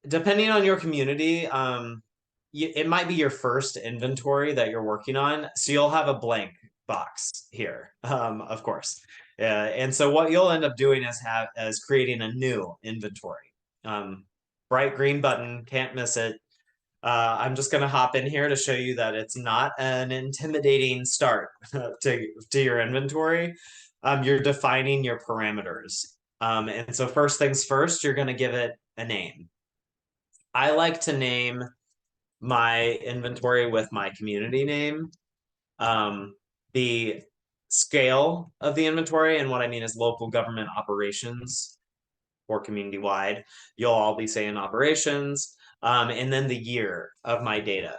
Depending on your community, it might be your first inventory that you're working on, so you'll have a blank box here, of course. And so what you'll end up doing is creating a new inventory. Bright green button, can't miss it. I'm just going to hop in here to show you that it's not an intimidating start to your inventory. You're defining your parameters. And so first things first, you're going to give it a name. I like to name my inventory with my community name. The scale of the inventory, and what I mean is local government operations or community wide. You'll all be saying operations, and then the year of my data.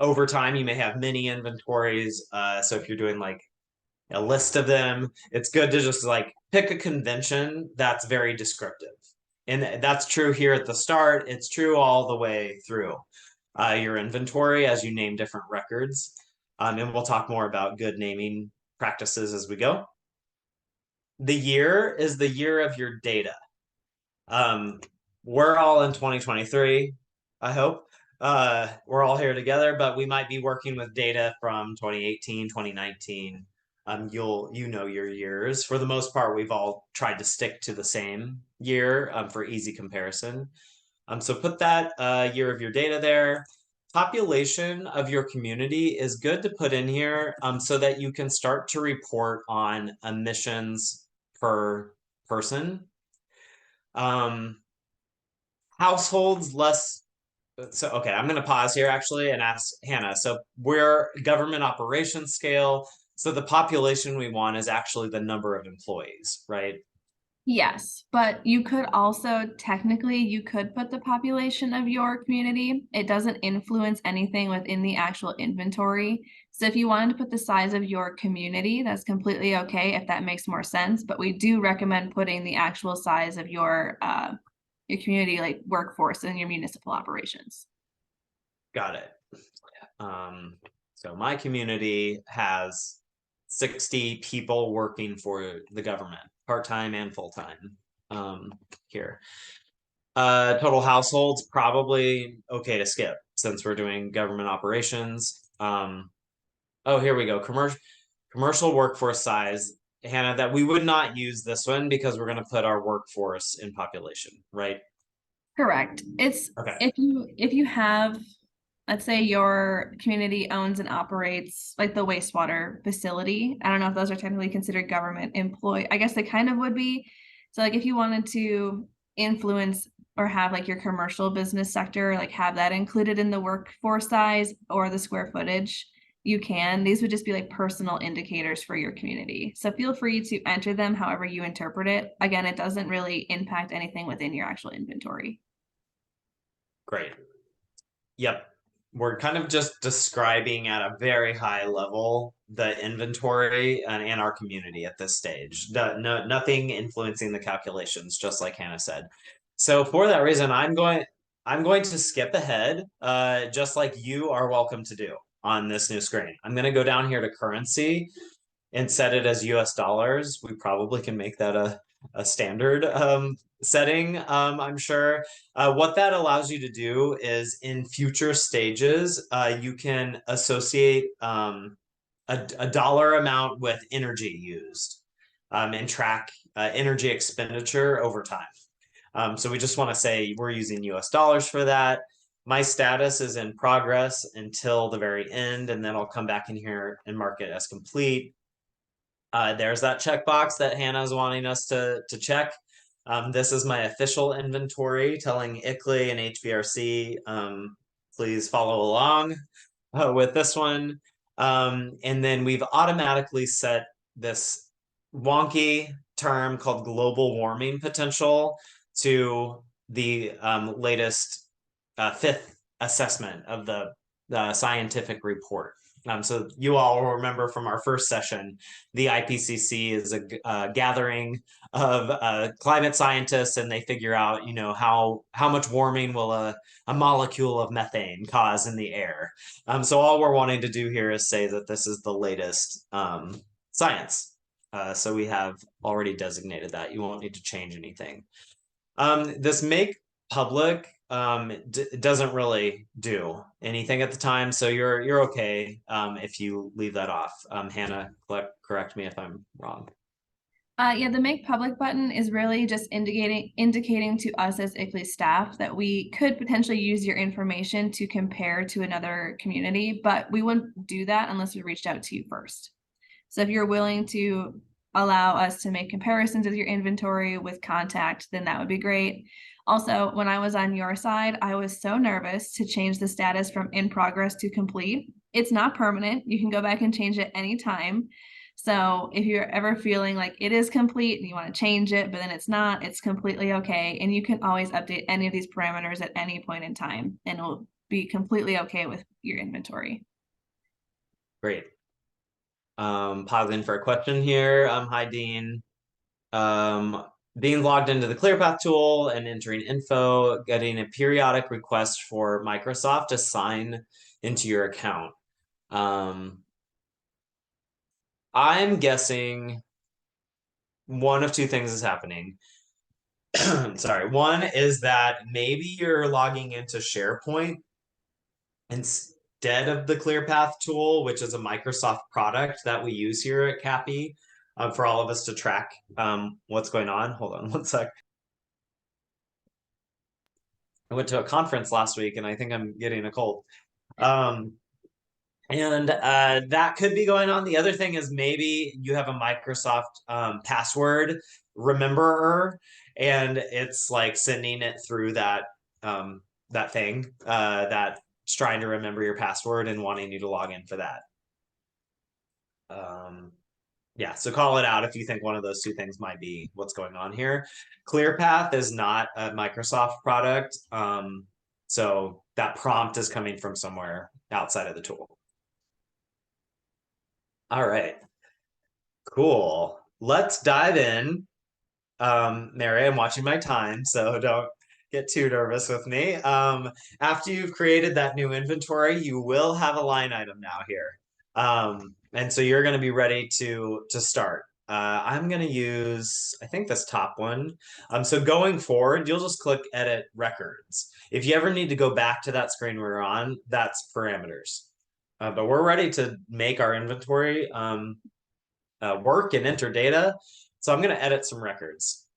Over time, you may have many inventories. So if you're doing like a list of them, it's good to just like pick a convention that's very descriptive. And that's true here at the start. It's true all the way through your inventory as you name different records. And we'll talk more about good naming practices as we go. The year is the year of your data. We're all in 2023, I hope. We're all here together, but we might be working with data from 2018, 2019. You know your years. For the most part, we've all tried to stick to the same year for easy comparison. So put that year of your data there. Population of your community is good to put in here so that you can start to report on emissions per person. Households less. So, okay, I'm going to pause here actually and ask Hannah. So we're government operations scale. So the population we want is actually the number of employees, right? Yes, but you could also technically, you could put the population of your community. It doesn't influence anything within the actual inventory. So if you wanted to put the size of your community, that's completely okay if that makes more sense. But we do recommend putting the actual size of your community, like workforce and your municipal operations. Got it. So my community has 60 people working for the government, part-time and full-time here. Total households, probably okay to skip since we're doing government operations. Oh, here we go. Commercial workforce size. Hannah, that we would not use this one because we're going to put our workforce in population, right? Correct. It's okay. If you have, let's say your community owns and operates like the wastewater facility. I don't know if those are technically considered government employee. I guess they kind of would be. So like if you wanted to influence or have like your commercial business sector, like have that included in the workforce size or the square footage, you can. These would just be like personal indicators for your community. So feel free to enter them however you interpret it. Again, it doesn't really impact anything within your actual inventory. Great. Yep. We're kind of just describing at a very high level the inventory and our community at this stage. Nothing influencing the calculations, just like Hannah said. So for that reason, I'm going to skip ahead, just like you are welcome to do on this new screen. I'm going to go down here to currency and set it as US dollars. We probably can make that a standard setting, I'm sure. What that allows you to do is in future stages, you can associate a dollar amount with energy used and track energy expenditure over time. So we just want to say we're using US dollars for that. My status is in progress until the very end, and then I'll come back in here and mark it as complete. There's that checkbox that Hannah's wanting us to check. This is my official inventory telling ICLEI and HVRC, please follow along with this one. And then we've automatically set this wonky term called global warming potential to the latest fifth assessment of the scientific report. So you all will remember from our first session, the IPCC is a gathering of climate scientists, and they figure out, how much warming will a molecule of methane cause in the air. So all we're wanting to do here is say that this is the latest science. So we have already designated that. You won't need to change anything. This make public doesn't really do anything at the time, so you're okay if you leave that off. Hannah, correct me if I'm wrong. Yeah, the make public button is really just indicating to us as ICLEI staff that we could potentially use your information to compare to another community, but we wouldn't do that unless we reached out to you first. So if you're willing to allow us to make comparisons of your inventory with contact, then that would be great. Also, when I was on your side, I was so nervous to change the status from in progress to complete. It's not permanent. You can go back and change it anytime. So if you're ever feeling like it is complete and you want to change it, but then it's not, it's completely okay. And you can always update any of these parameters at any point in time, and it'll be completely okay with your inventory. Great. Pausing for a question here. Hi, Dean. Being logged into the ClearPath tool and entering info, getting a periodic request for Microsoft to sign into your account. I'm guessing one of two things is happening. Sorry. One is that maybe you're logging into SharePoint instead of the ClearPath tool, which is a Microsoft product that we use here at CAPI. For all of us to track what's going on. Hold on one sec. I went to a conference last week and I think I'm getting a cold. And that could be going on. The other thing is maybe you have a Microsoft password rememberer, and it's like sending it through that thing that's trying to remember your password and wanting you to log in for that. Yeah, so call it out if you think one of those two things might be what's going on here. ClearPath is not a Microsoft product, so that prompt is coming from somewhere outside of the tool. All right, cool. Let's dive in. Mary, I'm watching my time, so don't get too nervous with me. After you've created that new inventory, you will have a line item now here. And so you're going to be ready to start. I'm going to use, I think, this top one. So going forward, you'll just click Edit Records. If you ever need to go back to that screen we were on, that's parameters. But we're ready to make our inventory work and enter data. So I'm going to edit some records.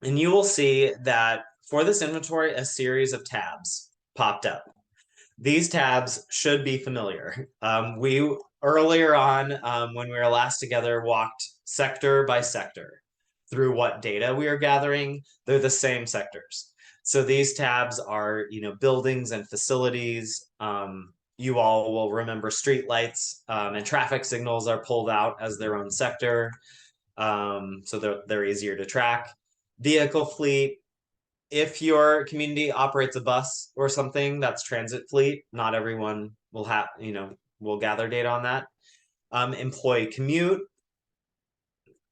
And you will see that for this inventory, a series of tabs popped up. These tabs should be familiar. We earlier on, when we were last together, walked sector by sector through what data we are gathering. They're the same sectors. So these tabs are, buildings and facilities, you all will remember streetlights and traffic signals are pulled out as their own sector. So they're easier to track. Vehicle fleet, if your community operates a bus or something, that's transit fleet. Not everyone will have, will gather data on that. Employee commute,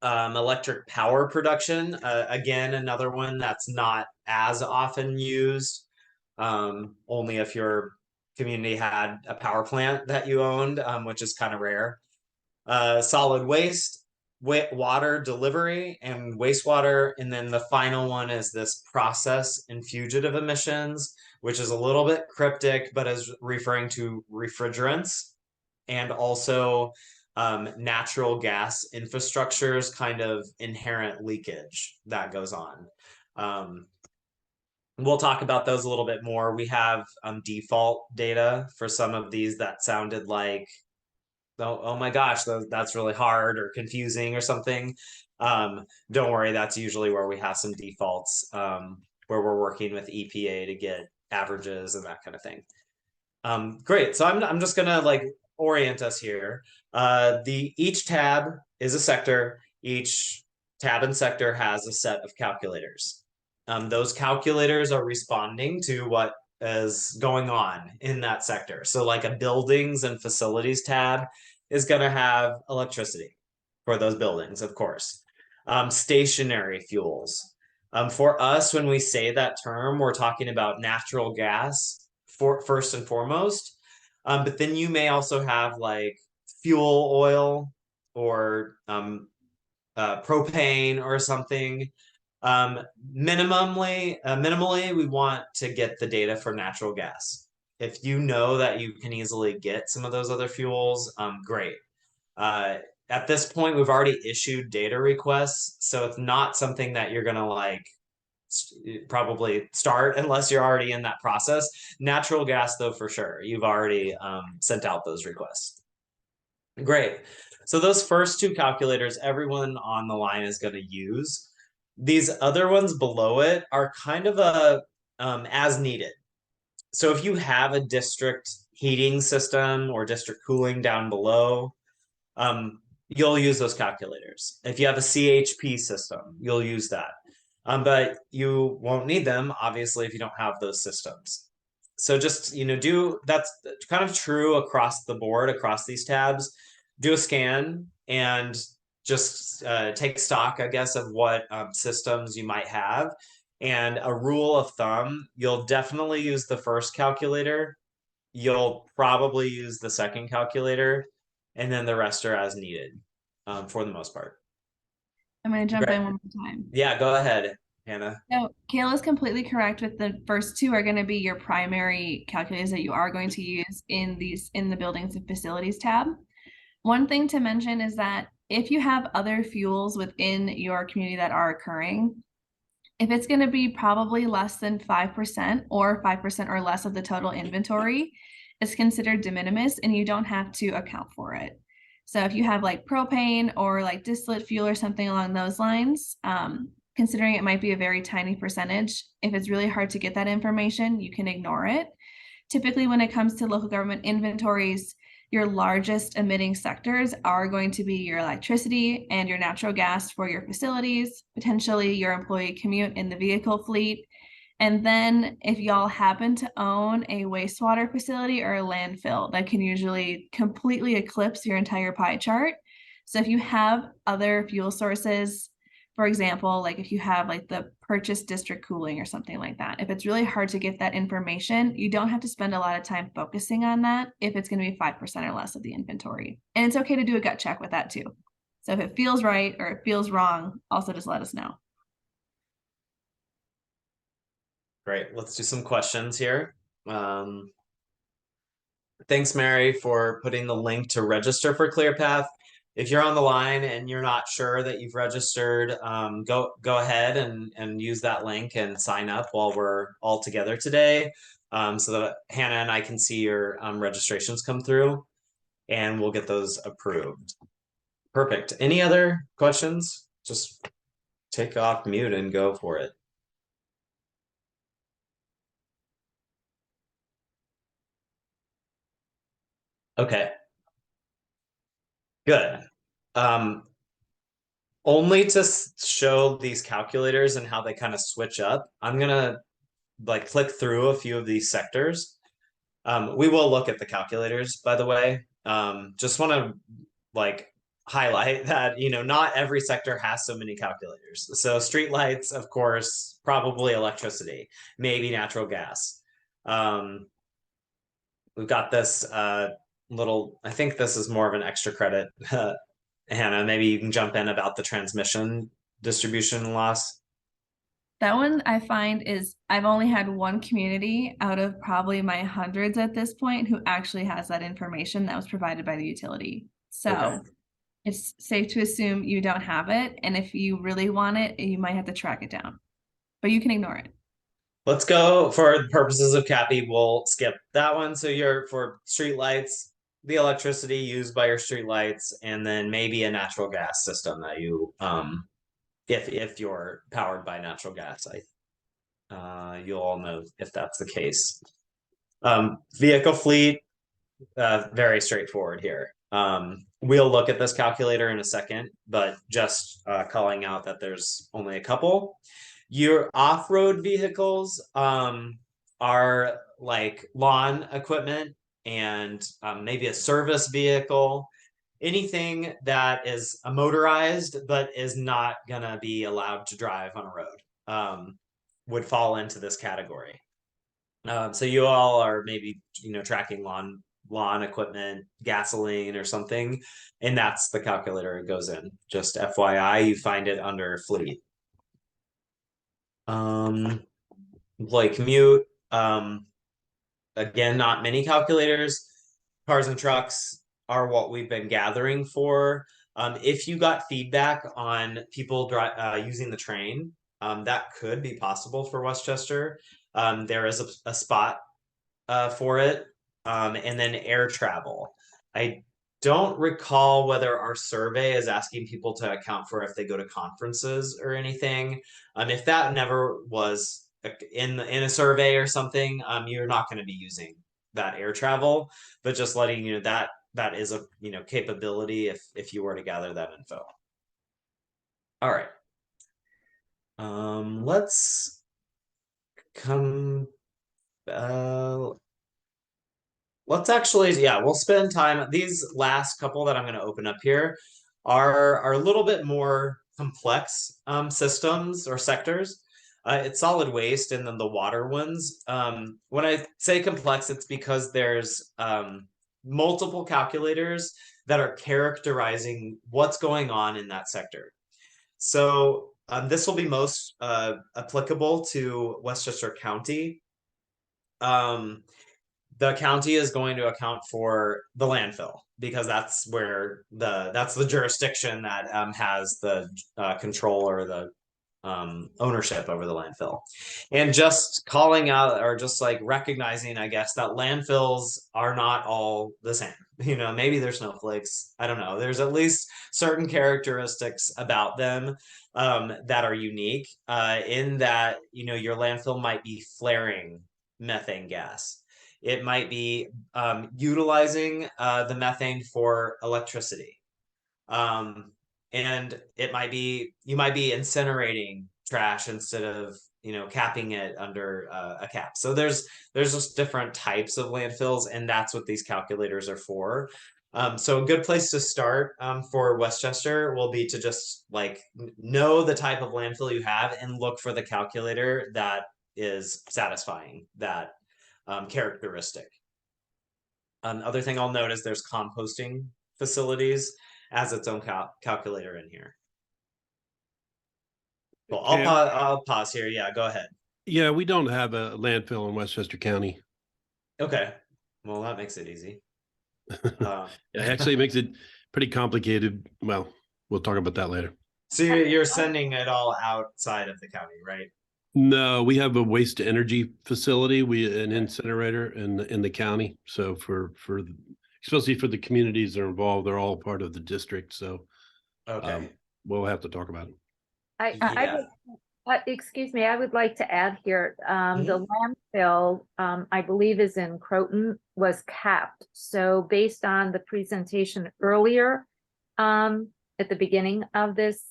electric power production, again, another one that's not as often used, only if your community had a power plant that you owned, which is kind of rare. Solid waste, water delivery and wastewater. And then the final one is this process and fugitive emissions, which is a little bit cryptic, but is referring to refrigerants and also natural gas infrastructure's kind of inherent leakage that goes on. We'll talk about those a little bit more. We have default data for some of these that sounded like, oh my gosh, that's really hard or confusing or something. Don't worry, that's usually where we have some defaults, where we're working with EPA to get averages and that kind of thing. Great, so I'm just gonna like orient us here. Each tab is a sector. Each tab and sector has a set of calculators. Those calculators are responding to what is going on in that sector. So like a buildings and facilities tab is going to have electricity for those buildings, of course. Stationary fuels. For us, when we say that term, we're talking about natural gas first and foremost. But then you may also have like fuel oil or propane or something. Minimally, we want to get the data for natural gas. If you know that you can easily get some of those other fuels, great. At this point, we've already issued data requests, so it's not something that you're gonna like probably start unless you're already in that process. Natural gas, though, for sure, you've already sent out those requests. Great. So those first two calculators, everyone on the line is going to use. These other ones below it are kind of a as needed. So if you have a district heating system or district cooling down below, you'll use those calculators. If you have a CHP system, you'll use that. But you won't need them, obviously, if you don't have those systems. So just, that's kind of true across the board, across these tabs. Do a scan and just take stock, I guess, of what systems you might have. And a rule of thumb, you'll definitely use the first calculator. You'll probably use the second calculator, and then the rest are as needed for the most part. I'm going to jump in one more time. Yeah, go ahead, Hannah. So Kayla's completely correct with the first two are going to be your primary calculators that you are going to use in the buildings and facilities tab. One thing to mention is that if you have other fuels within your community that are occurring, if it's going to be probably less than 5% or 5% or less of the total inventory, it's considered de minimis and you don't have to account for it. So if you have like propane or like distillate fuel or something along those lines, considering it might be a very tiny percentage, if it's really hard to get that information, you can ignore it. Typically, when it comes to local government inventories, your largest emitting sectors are going to be your electricity and your natural gas for your facilities, potentially your employee commute in the vehicle fleet. And then if y'all happen to own a wastewater facility or a landfill, that can usually completely eclipse your entire pie chart. So if you have other fuel sources, for example, like if you have like the purchased district cooling or something like that, if it's really hard to get that information, you don't have to spend a lot of time focusing on that if it's going to be 5% or less of the inventory. And it's okay to do a gut check with that too. So if it feels right or it feels wrong, also just let us know. Great. Let's do some questions here. Thanks, Mary, for putting the link to register for ClearPath. If you're on the line and you're not sure that you've registered, go ahead and use that link and sign up while we're all together today, so that Hannah and I can see your registrations come through, and we'll get those approved. Perfect. Any other questions? Just take off mute and go for it. Okay. Good. Only to show these calculators and how they kind of switch up, I'm gonna like click through a few of these sectors. We will look at the calculators, by the way. Just want to like highlight that, you know, not every sector has so many calculators. So streetlights, of course, probably electricity, maybe natural gas. We've got this little, I think this is more of an extra credit. Hannah, maybe you can jump in about the transmission distribution loss. That one I find is I've only had one community out of probably my hundreds at this point who actually has that information that was provided by the utility. So Okay. it's safe to assume you don't have it. And if you really want it, you might have to track it down, but you can ignore it. Let's go for purposes of Cappy. We'll skip that one. So you're for streetlights, the electricity used by your streetlights, and then maybe a natural gas system that you, if you're powered by natural gas, you'll all know if that's the case. Vehicle fleet, very straightforward here. We'll look at this calculator in a second, but just calling out that there's only a couple. Your off-road vehicles are like lawn equipment and maybe a service vehicle. Anything that is motorized but is not gonna be allowed to drive on a road would fall into this category. So you all are maybe, you know, tracking lawn equipment, gasoline or something, and that's the calculator it goes in. Just FYI, you find it under fleet. Employee commute, again, not many calculators. Cars and trucks are what we've been gathering for. If you got feedback on people using the train, that could be possible for Westchester. There is a spot for it. And then air travel. I don't recall whether our survey is asking people to account for if they go to conferences or anything. If that never was in a survey or something, you're not going to be using that air travel, but just letting you know that is a capability if you were to gather that info. All right. Let's come. Let's actually, yeah, we'll spend time. These last couple that I'm going to open up here are a little bit more complex systems or sectors. It's solid waste and then the water ones. When I say complex, it's because there's multiple calculators that are characterizing what's going on in that sector. So this will be most applicable to Westchester County. The county is going to account for the landfill because that's where that's the jurisdiction that has the control or the ownership over the landfill. And just calling out or just like recognizing, I guess, that landfills are not all the same. You know, maybe they're snowflakes. I don't know. There's at least certain characteristics about them that are unique in that, you know, your landfill might be flaring methane gas. It might be utilizing the methane for electricity. And it might be, you might be incinerating trash instead of, you know, capping it under a cap. So there's just different types of landfills, and that's what these calculators are for. So a good place to start for Westchester will be to just like know the type of landfill you have and look for the calculator that is satisfying that characteristic. Other thing I'll note is there's composting facilities as its own calculator in here. Well, I'll pause here. Yeah, go ahead. Yeah, we don't have a landfill in Westchester County. Okay, well that makes it easy. It actually makes it pretty complicated. Well, we'll talk about that later. So you're sending it all outside of the county, right? No, we have a waste to energy facility, an incinerator in the county. So for especially for the communities that are involved, they're all part of the district. So okay, we'll have to talk about it. I Excuse me, I would like to add here, the landfill, I believe is in Croton, was capped. So based on the presentation earlier, at the beginning of this,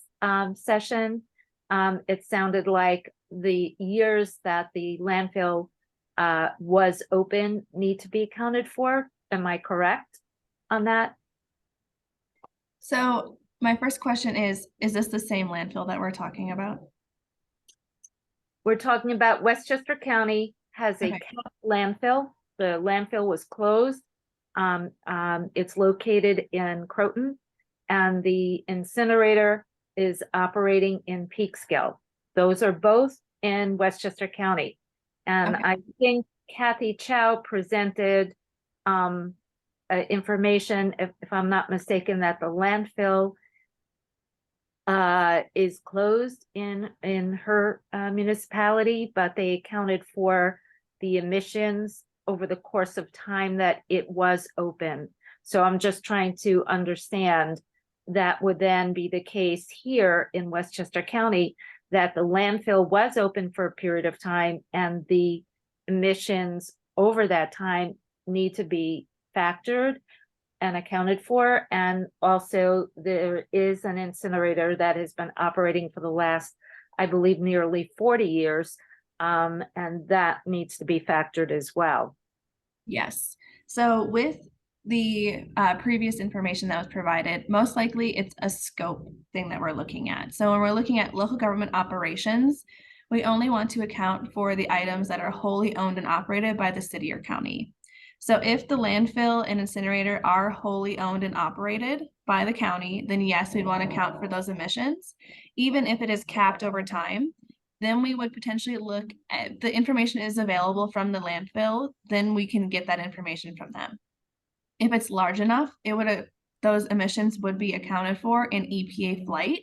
session, it sounded like the years that the landfill, was open need to be accounted for. Am I correct on that? So my first question is this the same landfill that we're talking about? We're talking about Westchester County has a Okay. capped landfill. The landfill was closed. It's located in Croton, and the incinerator is operating in Peekskill. Those are both in Westchester County. And Okay. I think Kathy Chow presented information, if I'm not mistaken, that the landfill is closed in her municipality, but they accounted for the emissions over the course of time that it was open. So I'm just trying to understand that would then be the case here in Westchester County, that the landfill was open for a period of time and the emissions over that time need to be factored and accounted for. And also there is an incinerator that has been operating for the last, I believe, nearly 40 years. And that needs to be factored as well. Yes. So with the previous information that was provided, most likely it's a scope thing that we're looking at. So when we're looking at local government operations, we only want to account for the items that are wholly owned and operated by the city or county. So if the landfill and incinerator are wholly owned and operated by the county, then yes, we'd want to account for those emissions. Even if it is capped over time, then we would potentially look at the information is available from the landfill, then we can get that information from them. If it's large enough, it would those emissions would be accounted for in EPA flight,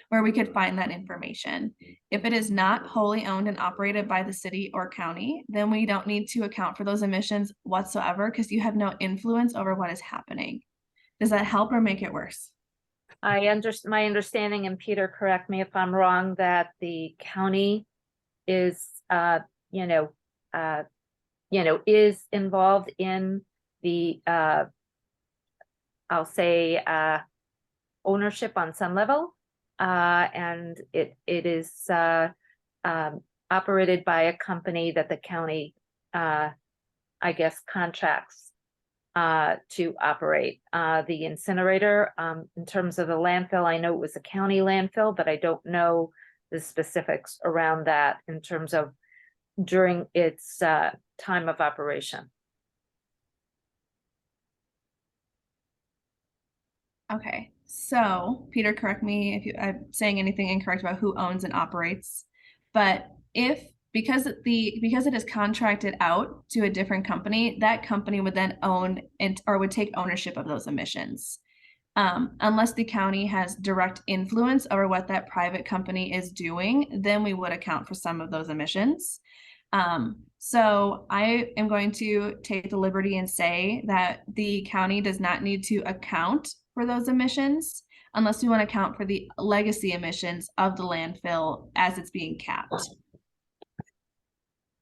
where we could find that information. If it is not wholly owned and operated by the city or county, then we don't need to account for those emissions whatsoever because you have no influence over what is happening. Does that help or make it worse? My understanding, and Peter, correct me if I'm wrong, that the county is, is involved in the, I'll say, ownership on some level, and it is operated by a company that the county, I guess, contracts to operate the incinerator. In terms of the landfill, I know it was a county landfill, but I don't know the specifics around that in terms of during its time of operation. Okay, so Peter, correct me if I'm saying anything incorrect about who owns and operates, but because it is contracted out to a different company, that company would then own or would take ownership of those emissions. Unless the county has direct influence over what that private company is doing, then we would account for some of those emissions. So I am going to take the liberty and say that the county does not need to account for those emissions unless we want to account for the legacy emissions of the landfill as it's being capped.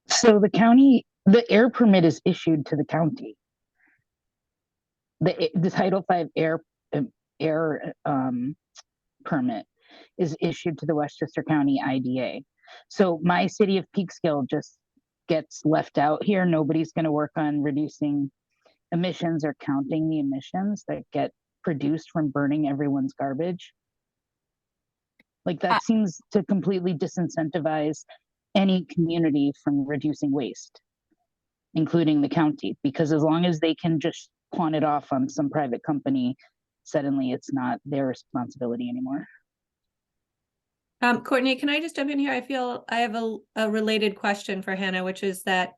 So the county, the air permit is issued to the county. The Title V air permit is issued to the Westchester County IDA. So my city of Peekskill just gets left out here. Nobody's going to work on reducing emissions or counting the emissions that get produced from burning everyone's garbage. Like that seems to completely disincentivize any community from reducing waste, including the county, because as long as they can just pawn it off on some private company, suddenly it's not their responsibility anymore. Courtney, can I just jump in here? I feel I have a related question for Hannah, which is that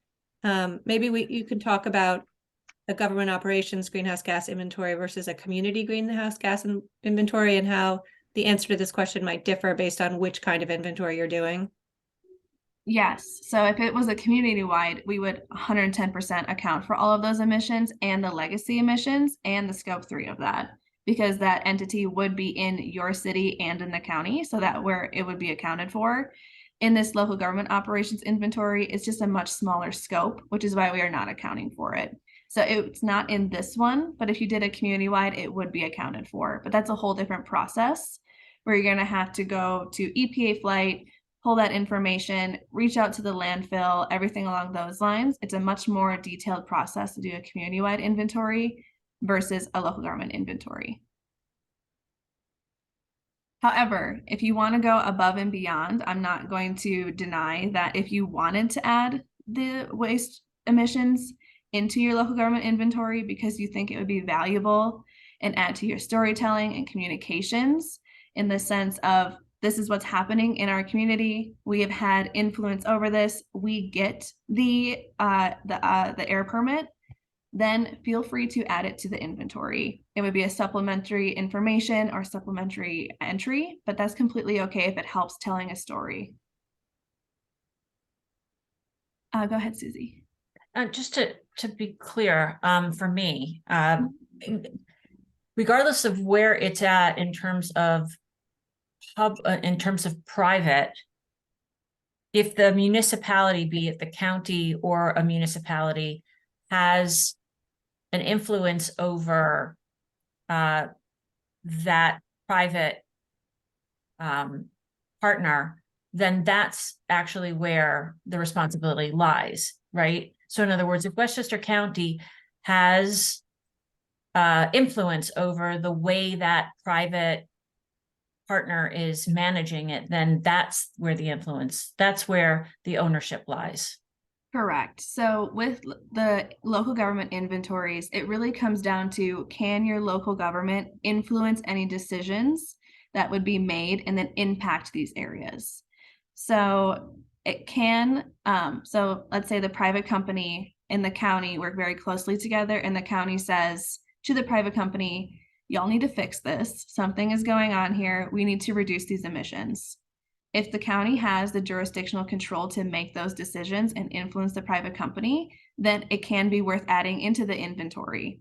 maybe you can talk about a government operations greenhouse gas inventory versus a community greenhouse gas inventory, and how the answer to this question might differ based on which kind of inventory you're doing. Yes. So if it was a community-wide, we would 110% account for all of those emissions and the legacy emissions and the scope 3 of that, because that entity would be in your city and in the county, so that where it would be accounted for. In this local government operations inventory, it's just a much smaller scope, which is why we are not accounting for it. So it's not in this one, but if you did a community-wide, it would be accounted for. But that's a whole different process where you're going to have to go to EPA flight, pull that information, reach out to the landfill, everything along those lines. It's a much more detailed process to do a community-wide inventory versus a local government inventory. However, if you want to go above and beyond, I'm not going to deny that if you wanted to add the waste emissions into your local government inventory because you think it would be valuable and add to your storytelling and communications in the sense of this is what's happening in our community. We have had influence over this. We get the air permit. Then feel free to add it to the inventory. It would be a supplementary information or supplementary entry, but that's completely okay if it helps telling a story. Go ahead, Susie. Just to be clear, for me, regardless of where it's at in terms of private, if the municipality, be it the county or a municipality, has an influence over that private partner, then that's actually where the responsibility lies, right? So in other words, if Westchester County has influence over the way that private partner is managing it, then that's where the influence, that's where the ownership lies. Correct. So with the local government inventories, it really comes down to, can your local government influence any decisions that would be made and then impact these areas? So it can, so let's say the private company and the county work very closely together, and the county says to the private company, y'all need to fix this. Something is going on here. We need to reduce these emissions. If the county has the jurisdictional control to make those decisions and influence the private company, then it can be worth adding into the inventory.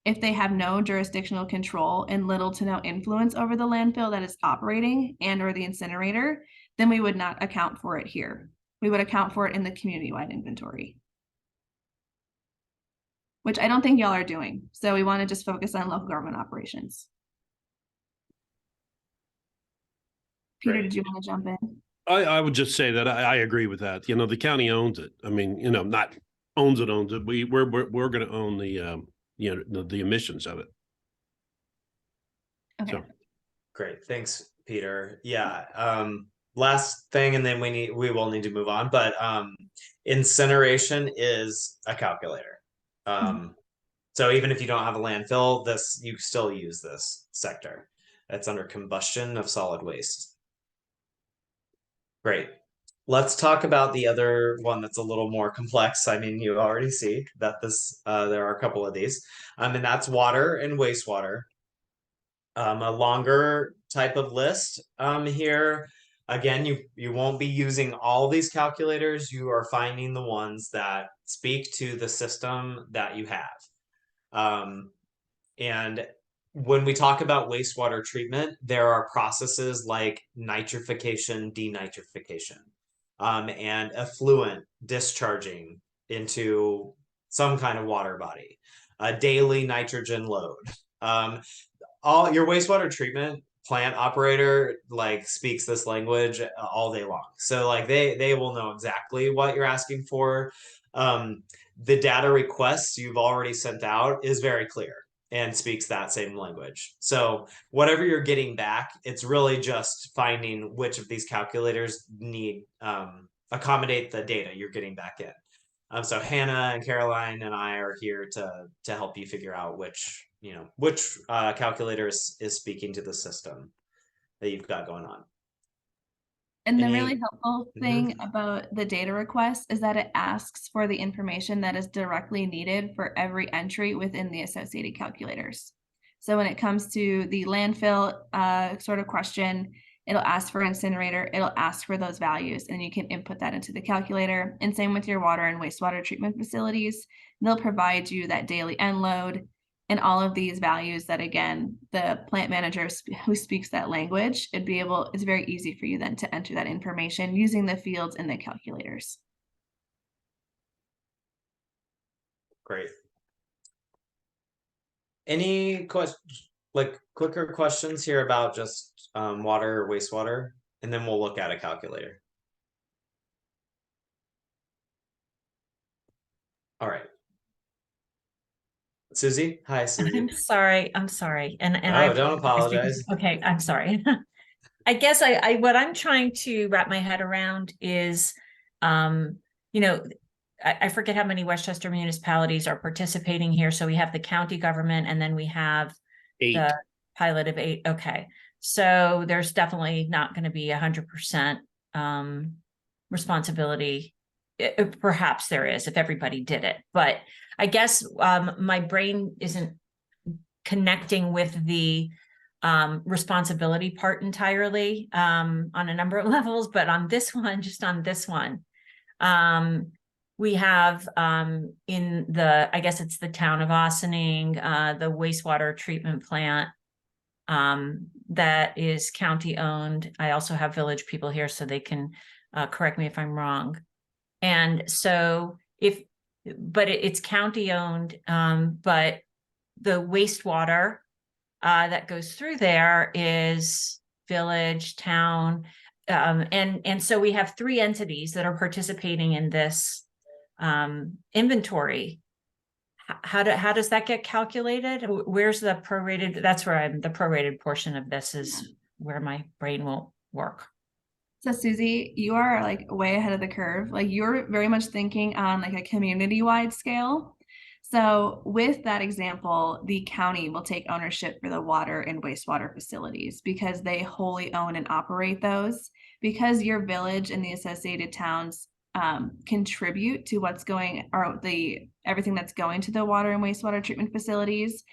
If they have no jurisdictional control and little to no influence over the landfill that is operating and or the incinerator, then we would not account for it here. We would account for it in the community-wide inventory, which I don't think y'all are doing. So we want to just focus on local government operations. Peter, did you want to jump in? I would just say that I agree with that. You know, the county owns it. I mean, you know, not owns it. We're going to own the you know, the emissions of it. Okay. So. Great, thanks, Peter. Yeah. Last thing, and then we will need to move on. But incineration is a calculator. So even if you don't have a landfill, you still use this sector. That's under combustion of solid waste. Great. Let's talk about the other one that's a little more complex. I mean, you already see that there are a couple of these, and that's water and wastewater. A longer type of list here. Again, you won't be using all these calculators. You are finding the ones that speak to the system that you have. And when we talk about wastewater treatment, there are processes like nitrification, denitrification, and effluent discharging into some kind of water body, a daily nitrogen load. All your wastewater treatment plant operator speaks this language all day long. So they will know exactly what you're asking for. The data requests you've already sent out is very clear and speaks that same language. So whatever you're getting back, it's really just finding which of these calculators need accommodate the data you're getting back in. So Hannah and Caroline and I are here to help you figure out which calculator is speaking to the system that you've got going on. And the really helpful thing about the data request is that it asks for the information that is directly needed for every entry within the associated calculators. So when it comes to the landfill sort of question, it'll ask for incinerator, it'll ask for those values, and you can input that into the calculator. And same with your water and wastewater treatment facilities. They'll provide you that daily end load, and all of these values that, again, the plant manager who speaks that language, it's very easy for you then to enter that information using the fields in the calculators. Great. Any questions, like quicker questions here about just water or wastewater, and then we'll look at a calculator. All right. Susie, hi, Susie. I'm sorry. I'm sorry. And Oh, don't apologize. Okay, I'm sorry. I guess what I'm trying to wrap my head around is, you know, I forget how many Westchester municipalities are participating here. So we have the county government, and then we have 8. the pilot of 8. Okay. So there's definitely not going to be 100% responsibility. Perhaps there is if everybody did it, but I guess my brain isn't connecting with the responsibility part entirely on a number of levels, but on this one, just on this one, we have in the, I guess it's the town of Ossining, the wastewater treatment plant that is county owned. I also have village people here, so they can correct me if I'm wrong. And so it's county owned, but the wastewater that goes through there is village, town, and so we have 3 entities that are participating in this inventory. How does that get calculated? Where's the prorated? That's where the prorated portion of this is where my brain won't work. So Susie, you are like way ahead of the curve. Like you're very much thinking on like a community-wide scale. So with that example, the county will take ownership for the water and wastewater facilities because they wholly own and operate those. Because your village and the associated towns contribute to everything that's going to the water and wastewater treatment facilities.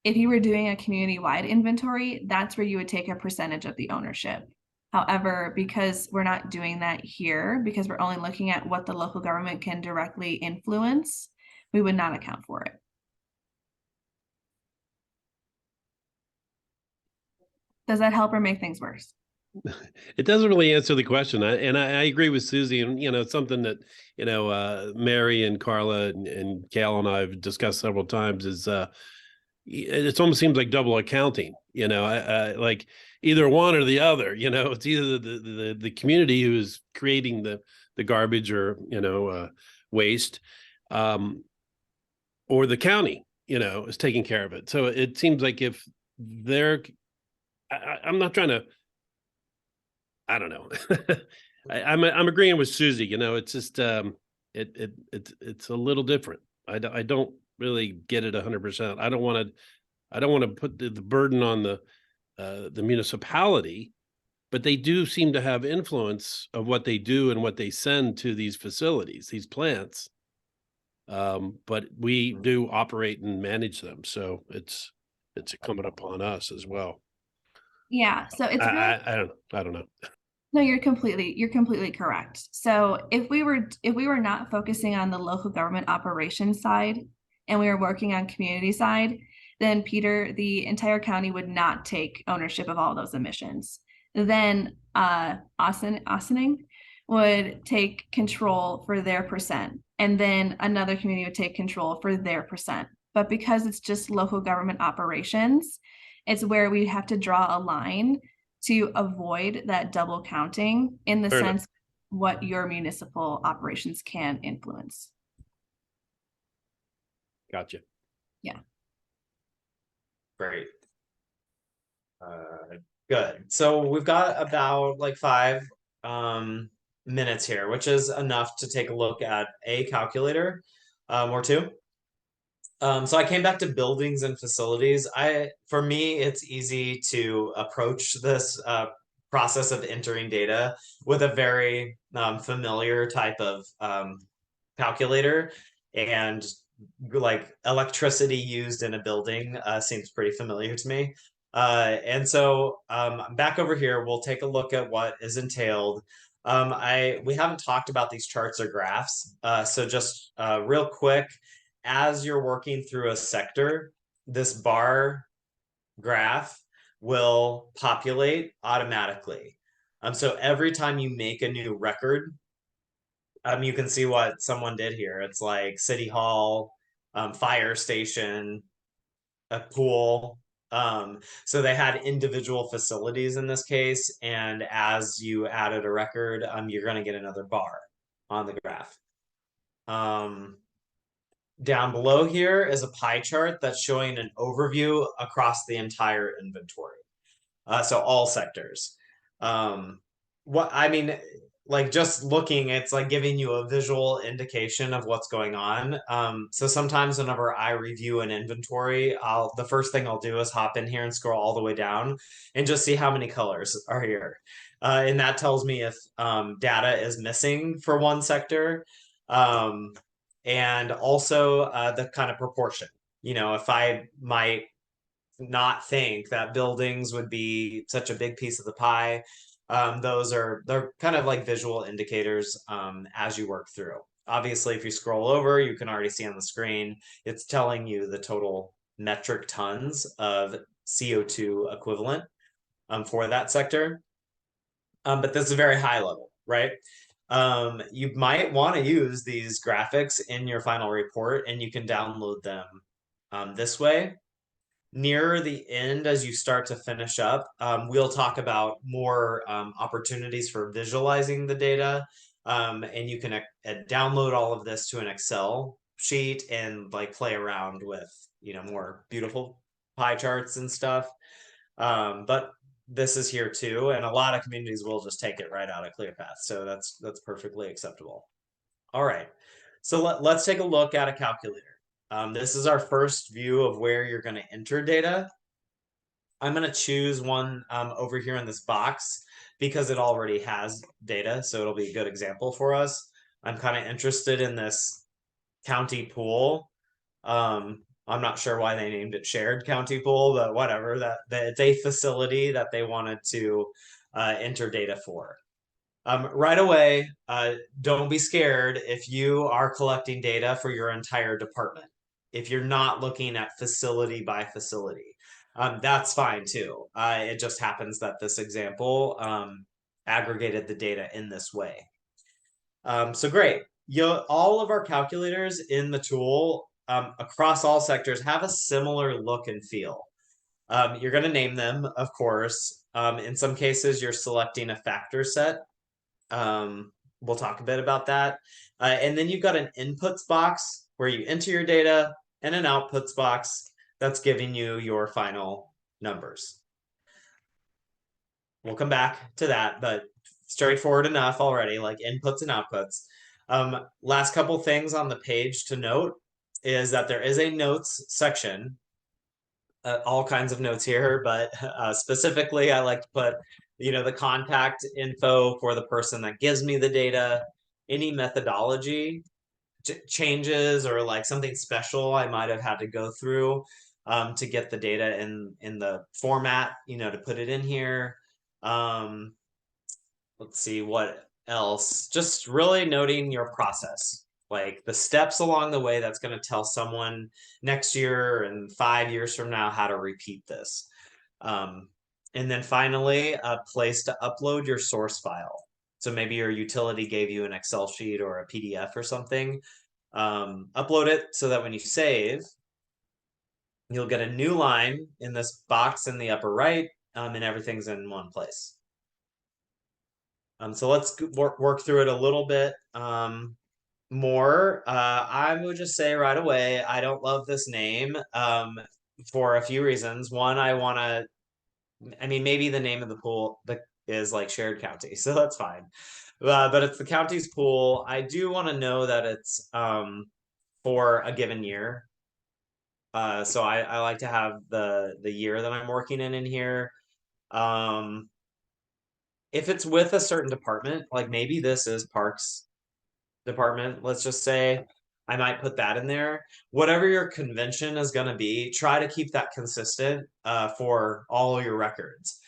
If you were doing a community-wide inventory, that's where you would take a percentage of the ownership. However, because we're not doing that here, because we're only looking at what the local government can directly influence, we would not account for it. Does that help or make things worse? It doesn't really answer the question. I agree with Susie, and it's something that Mary and Carla and Cal and I have discussed several times. Is it almost seems like double accounting. Like either one or the other. It's either the community who is creating the garbage or waste, or the county is taking care of it. So it seems like if they're, I'm not trying to. I don't know. I'm agreeing with Susie. It's just it's a little different. I don't really get it 100%. I don't want to put the burden on the municipality, but they do seem to have influence of what they do and what they send to these facilities, these plants. But we do operate and manage them, so it's incumbent upon us as well. Yeah, so it's really, I don't know. No, you're completely correct. So if we were not focusing on the local government operations side and we were working on community side, then Peter, the entire county would not take ownership of all those emissions. Then Ossining would take control for their percent, and then another community would take control for their percent. But because it's just local government operations, it's where we have to draw a line to avoid that double counting in the sense what your municipal operations can influence. Gotcha. Yeah. Great. Good. So we've got about like 5 minutes here, which is enough to take a look at a calculator or 2. So I came back to buildings and facilities. For me, it's easy to approach this process of entering data with a very familiar type of calculator, and like electricity used in a building seems pretty familiar to me. And so back over here, we'll take a look at what is entailed. We haven't talked about these charts or graphs. So just real quick, as you're working through a sector, this bar graph will populate automatically. So every time you make a new record, you can see what someone did here. It's like City Hall, fire station, a pool. So they had individual facilities in this case, and as you added a record, you're going to get another bar on the graph. Down below here is a pie chart that's showing an overview across the entire inventory. So all sectors. What I mean, like just looking, it's like giving you a visual indication of what's going on. So sometimes whenever I review an inventory, the first thing I'll do is hop in here and scroll all the way down and just see how many colors are here. And that tells me if data is missing for one sector. And also the kind of proportion. You know, if I might not think that buildings would be such a big piece of the pie, they're kind of like visual indicators as you work through. Obviously, if you scroll over, you can already see on the screen, it's telling you the total metric tons of CO2 equivalent for that sector. But this is a very high level, right? You might want to use these graphics in your final report, and you can download them this way. Near the end, as you start to finish up, we'll talk about more opportunities for visualizing the data, and you can download all of this to an Excel sheet and like play around with, you know, more beautiful pie charts and stuff. But this is here too, and a lot of communities will just take it right out of ClearPath, so that's perfectly acceptable. All right, so let's take a look at a calculator. This is our first view of where you're going to enter data. I'm going to choose one over here in this box because it already has data, so it'll be a good example for us. I'm kind of interested in this county pool. I'm not sure why they named it shared county pool, but whatever. That it's a facility that they wanted to enter data for. Right away, don't be scared if you are collecting data for your entire department. If you're not looking at facility by facility, that's fine too. It just happens that this example aggregated the data in this way. So great. All of our calculators in the tool across all sectors have a similar look and feel. You're going to name them, of course. In some cases, you're selecting a factor set. We'll talk a bit about that. And then you've got an inputs box where you enter your data and an outputs box that's giving you your final numbers. We'll come back to that, but straightforward enough already, like inputs and outputs. Last couple things on the page to note is that there is a notes section. All kinds of notes here, but specifically I like to put, you know, the contact info for the person that gives me the data, any methodology changes or like something special I might have had to go through to get the data in the format, you know, to put it in here. Let's see what else. Just really noting your process, like the steps along the way that's going to tell someone next year and 5 years from now how to repeat this. And then finally, a place to upload your source file. So maybe your utility gave you an Excel sheet or a PDF or something. Upload it so that when you save, you'll get a new line in this box in the upper right, and everything's in one place. So let's work through it a little bit more. I would just say right away, I don't love this name for a few reasons. One, I mean, maybe the name of the pool is like shared county, so that's fine. But it's the county's pool. I do want to know that it's for a given year. So I like to have the year that I'm working in here. If it's with a certain department, like maybe this is Parks Department, let's just say, I might put that in there. Whatever your convention is going to be, try to keep that consistent for all your records.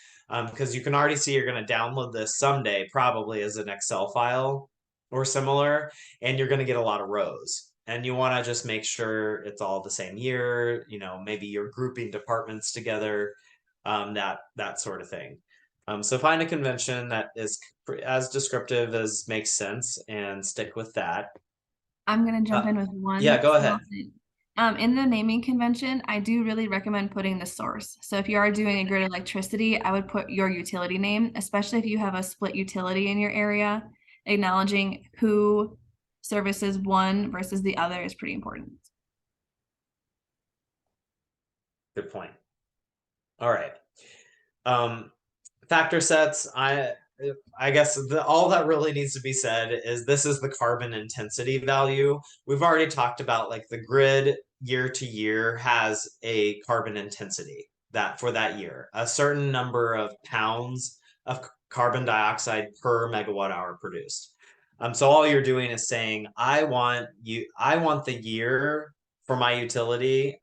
Because you can already see you're going to download this someday, probably as an Excel file or similar, and you're going to get a lot of rows. and you want to just make sure it's all the same year. You know, maybe you're grouping departments together, that sort of thing. So find a convention that is as descriptive as makes sense and stick with that. I'm gonna jump in with one. Yeah, go ahead. In the naming convention, I do really recommend putting the source. So if you are doing a grid electricity, I would put your utility name, especially if you have a split utility in your area. Acknowledging who services one versus the other is pretty important. Good point. All right. Factor sets, I guess all that really needs to be said is this is the carbon intensity value. We've already talked about like the grid year to year has a carbon intensity that for that year, a certain number of pounds of carbon dioxide per megawatt hour produced. So all you're doing is saying, I want the year for my utility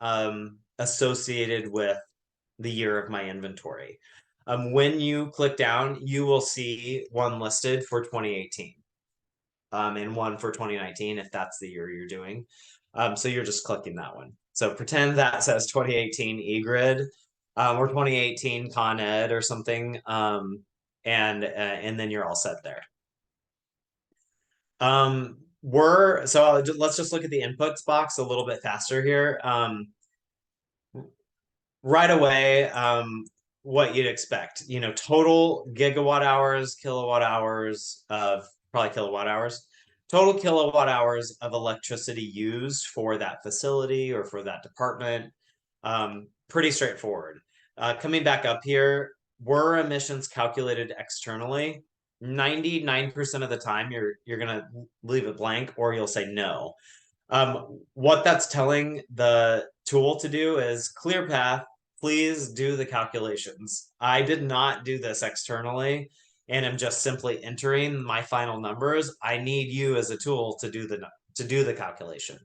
associated with the year of my inventory. When you click down, you will see one listed for 2018 and one for 2019 if that's the year you're doing. So you're just clicking that one. So pretend that says 2018 eGrid or 2018 Con Ed or something, and then you're all set there. Let's just look at the inputs box a little bit faster here. Right away, what you'd expect, you know, total gigawatt hours, kilowatt hours of probably kilowatt hours, total kilowatt hours of electricity used for that facility or for that department. Pretty straightforward. Coming back up here, were emissions calculated externally? 99% of the time you're gonna leave it blank or you'll say no. What that's telling the tool to do is ClearPath, please do the calculations. I did not do this externally and I'm just simply entering my final numbers. I need you as a tool to do the calculation.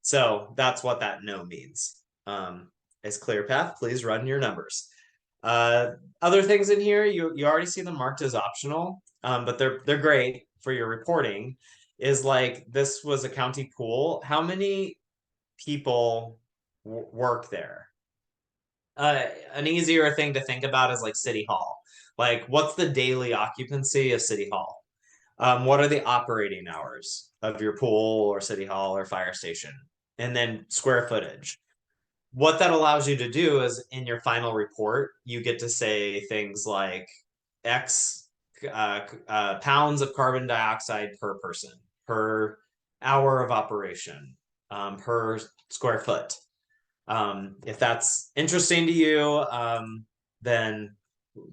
So that's what that no means. Is ClearPath, please run your numbers. Other things in here, you already see them marked as optional, but they're great for your reporting. Is like, this was a county pool. How many people work there? An easier thing to think about is like City Hall. Like, what's the daily occupancy of City Hall? What are the operating hours of your pool or City Hall or fire station? And then square footage. What that allows you to do is in your final report, you get to say things like X pounds of carbon dioxide per person, per hour of operation, per square foot. If that's interesting to you, then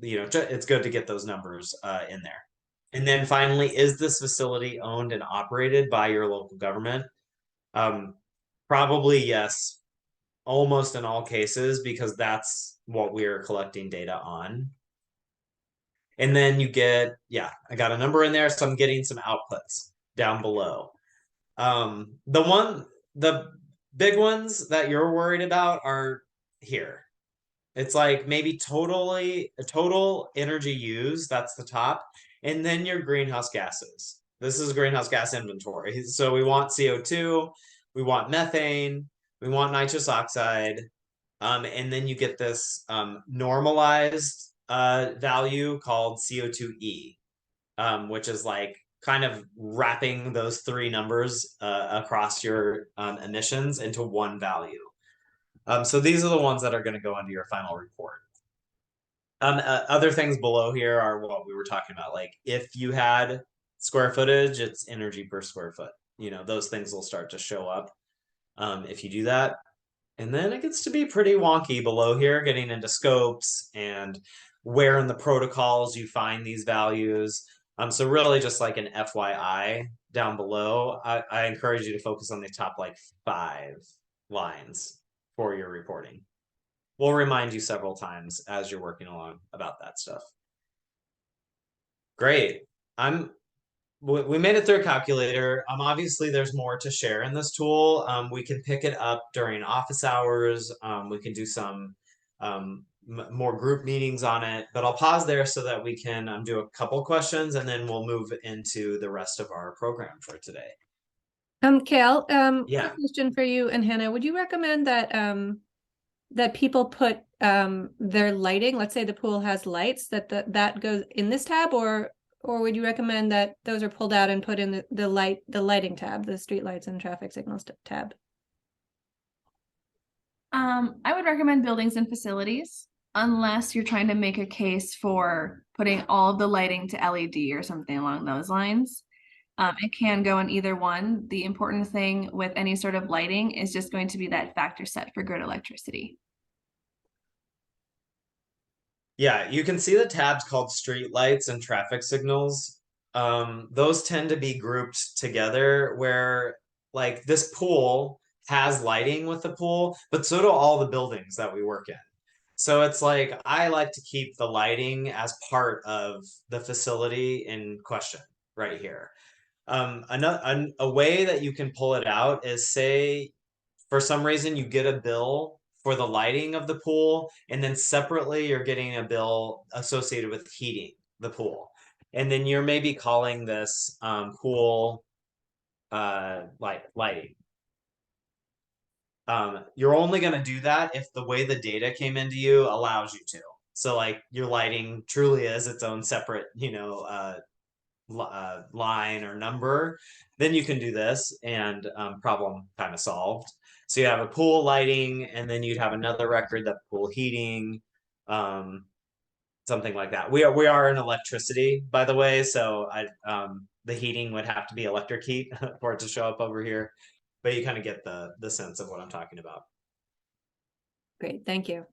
you know it's good to get those numbers in there. And then finally, is this facility owned and operated by your local government? Probably yes, almost in all cases, because that's what we're collecting data on. And then you get, yeah, I got a number in there, so I'm getting some outputs down below. The big ones that you're worried about are here. It's like maybe total energy used, that's the top, and then your greenhouse gases. This is greenhouse gas inventory. So we want CO2, we want methane, we want nitrous oxide, and then you get this normalized value called CO2e, which is like kind of wrapping those three numbers across your emissions into one value. So these are the ones that are going to go into your final report. Other things below here are what we were talking about. Like if you had square footage, it's energy per square foot. You know, those things will start to show up if you do that. And then it gets to be pretty wonky below here, getting into scopes and where in the protocols you find these values. So really just like an FYI down below, I encourage you to focus on the top like 5 lines for your reporting. We'll remind you several times as you're working along about that stuff. Great. We made it through a calculator. Obviously there's more to share in this tool. We can pick it up during office hours. We can do some more group meetings on it, but I'll pause there so that we can do a couple questions and then we'll move into the rest of our program for today. Kale, Yeah. quick question for you and Hannah. Would you recommend that that people put their lighting, let's say the pool has lights, that goes in this tab, or would you recommend that those are pulled out and put in the lighting tab, the street lights and traffic signals tab? I would recommend buildings and facilities, unless you're trying to make a case for putting all of the lighting to LED or something along those lines. It can go in either one. The important thing with any sort of lighting is just going to be that factor set for grid electricity. Yeah, you can see the tabs called street lights and traffic signals. Those tend to be grouped together where like this pool has lighting with the pool, but so do all the buildings that we work in. So it's like I like to keep the lighting as part of the facility in question right here. A way that you can pull it out is, say for some reason you get a bill for the lighting of the pool, and then separately you're getting a bill associated with heating the pool, and then you're maybe calling this pool lighting. You're only going to do that if the way the data came into you allows you to. So like your lighting truly is its own separate, line or number, then you can do this, and problem kind of solved. So you have a pool lighting, and then you'd have another record that pool heating, something like that. We are in electricity, by the way, so the heating would have to be electric heat for it to show up over here, but you kind of get the sense of what I'm talking about. Great, thank you.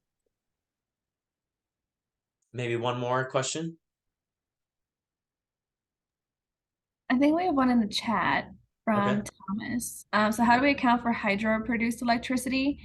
Maybe one more question. I think we have one in the chat from Okay. Thomas. So how do we account for hydro-produced electricity?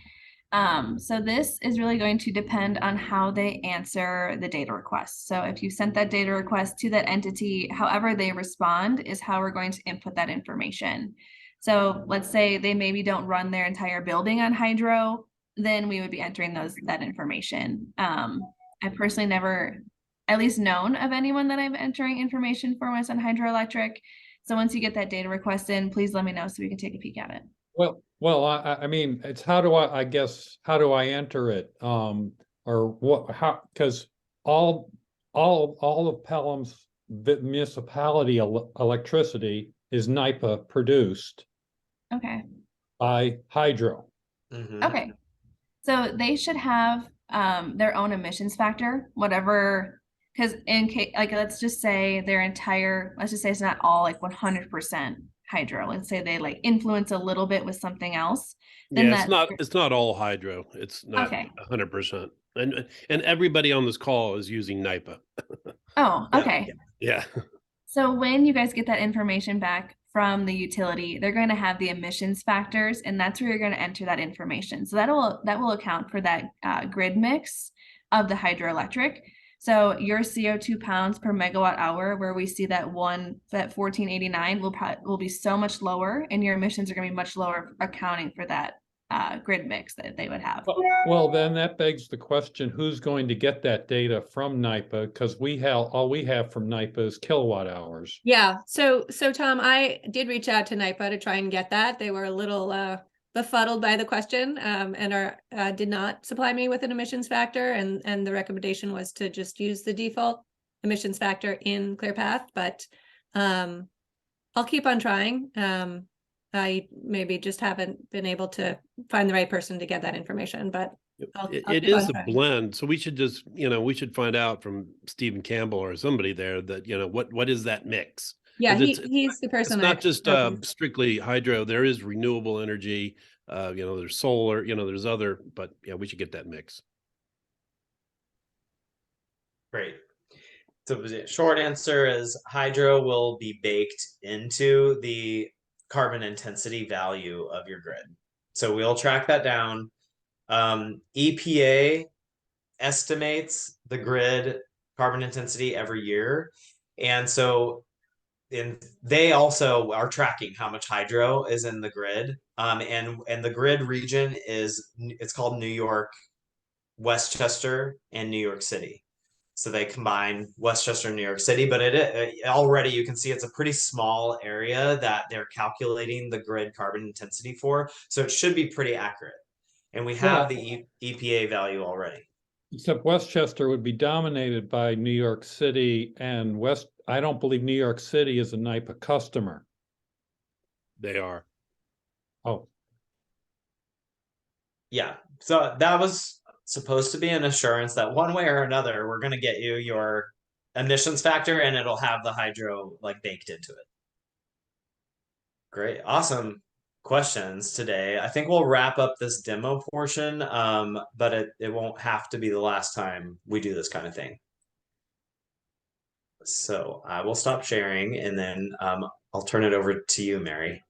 So this is really going to depend on how they answer the data request. So if you sent that data request to that entity, however they respond is how we're going to input that information. So let's say they maybe don't run their entire building on hydro, then we would be entering that information. I personally never at least known of anyone that I'm entering information for when it's on hydroelectric. So once you get that data request in, please let me know so we can take a peek at it. Well, I mean, it's how do I enter it? Or what, how, because all of Pelham's municipality electricity is NYPA produced Okay. by hydro. Mm-hmm. Okay. So they should have their own emissions factor, whatever, because in case, like, let's just say let's just say it's not all like 100% hydro. Let's say they like influence a little bit with something else. Then Yeah, it's not all hydro. It's not okay. 100%. And everybody on this call is using NYPA. Oh, okay. Yeah. So when you guys get that information back from the utility, they're going to have the emissions factors, and that's where you're going to enter that information. So that will account for that grid mix of the hydroelectric. So your CO2 pounds per megawatt hour, where we see that 1489 will be so much lower, and your emissions are going to be much lower, accounting for that grid mix that they would have. Well, then that begs the question, who's going to get that data from NYPA? Because all we have from NYPA is kilowatt hours. Yeah, so Tom, I did reach out to NYPA to try and get that. They were a little befuddled by the question, and did not supply me with an emissions factor, and the recommendation was to just use the default emissions factor in ClearPath, but I'll keep on trying. I maybe just haven't been able to find the right person to get that information, but it is a blend. So we should just, we should find out from Stephen Campbell or somebody there that, what is that mix? Yeah, he's the person. It's not just strictly hydro. There is renewable energy, there's solar, there's other, but yeah, we should get that mix. Great. So the short answer is hydro will be baked into the carbon intensity value of your grid. So we'll track that down. EPA estimates the grid carbon intensity every year. And so they also are tracking how much hydro is in the grid. And the grid region it's called New York, Westchester, and New York City. So they combine Westchester and New York City, but it already you can see it's a pretty small area that they're calculating the grid carbon intensity for. So it should be pretty accurate. And we have the EPA value already. Except Westchester would be dominated by New York City and I don't believe New York City is a NYPA customer. They are. Oh. Yeah. So that was supposed to be an assurance that one way or another, we're going to get you your emissions factor and it'll have the hydro like baked into it. Great. Awesome questions today. I think we'll wrap up this demo portion, but it won't have to be the last time we do this kind of thing. So I will stop sharing and then I'll turn it over to you, Mary.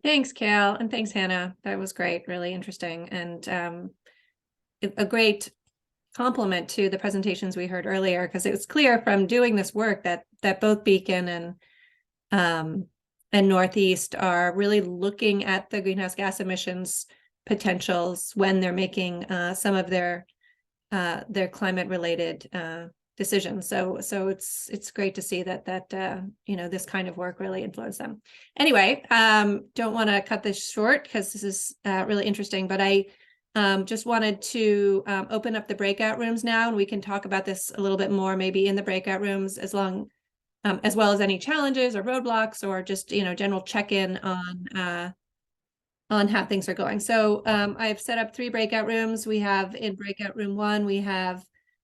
Thanks, Cal, and thanks, Hannah. That was great, really interesting, and a great compliment to the presentations we heard earlier, because it was clear from doing this work that both Beacon and Northeast are really looking at the greenhouse gas emissions potentials when they're making some of their climate related decisions. So it's great to see that you know, this kind of work really influenced them. Anyway, don't want to cut this short because this is really interesting, but I just wanted to open up the breakout rooms now, and we can talk about this a little bit more maybe in the breakout rooms, as well as any challenges or roadblocks, or just, you know, general check-in on how things are going. So I've set up 3 breakout rooms. We have in breakout room 1, we have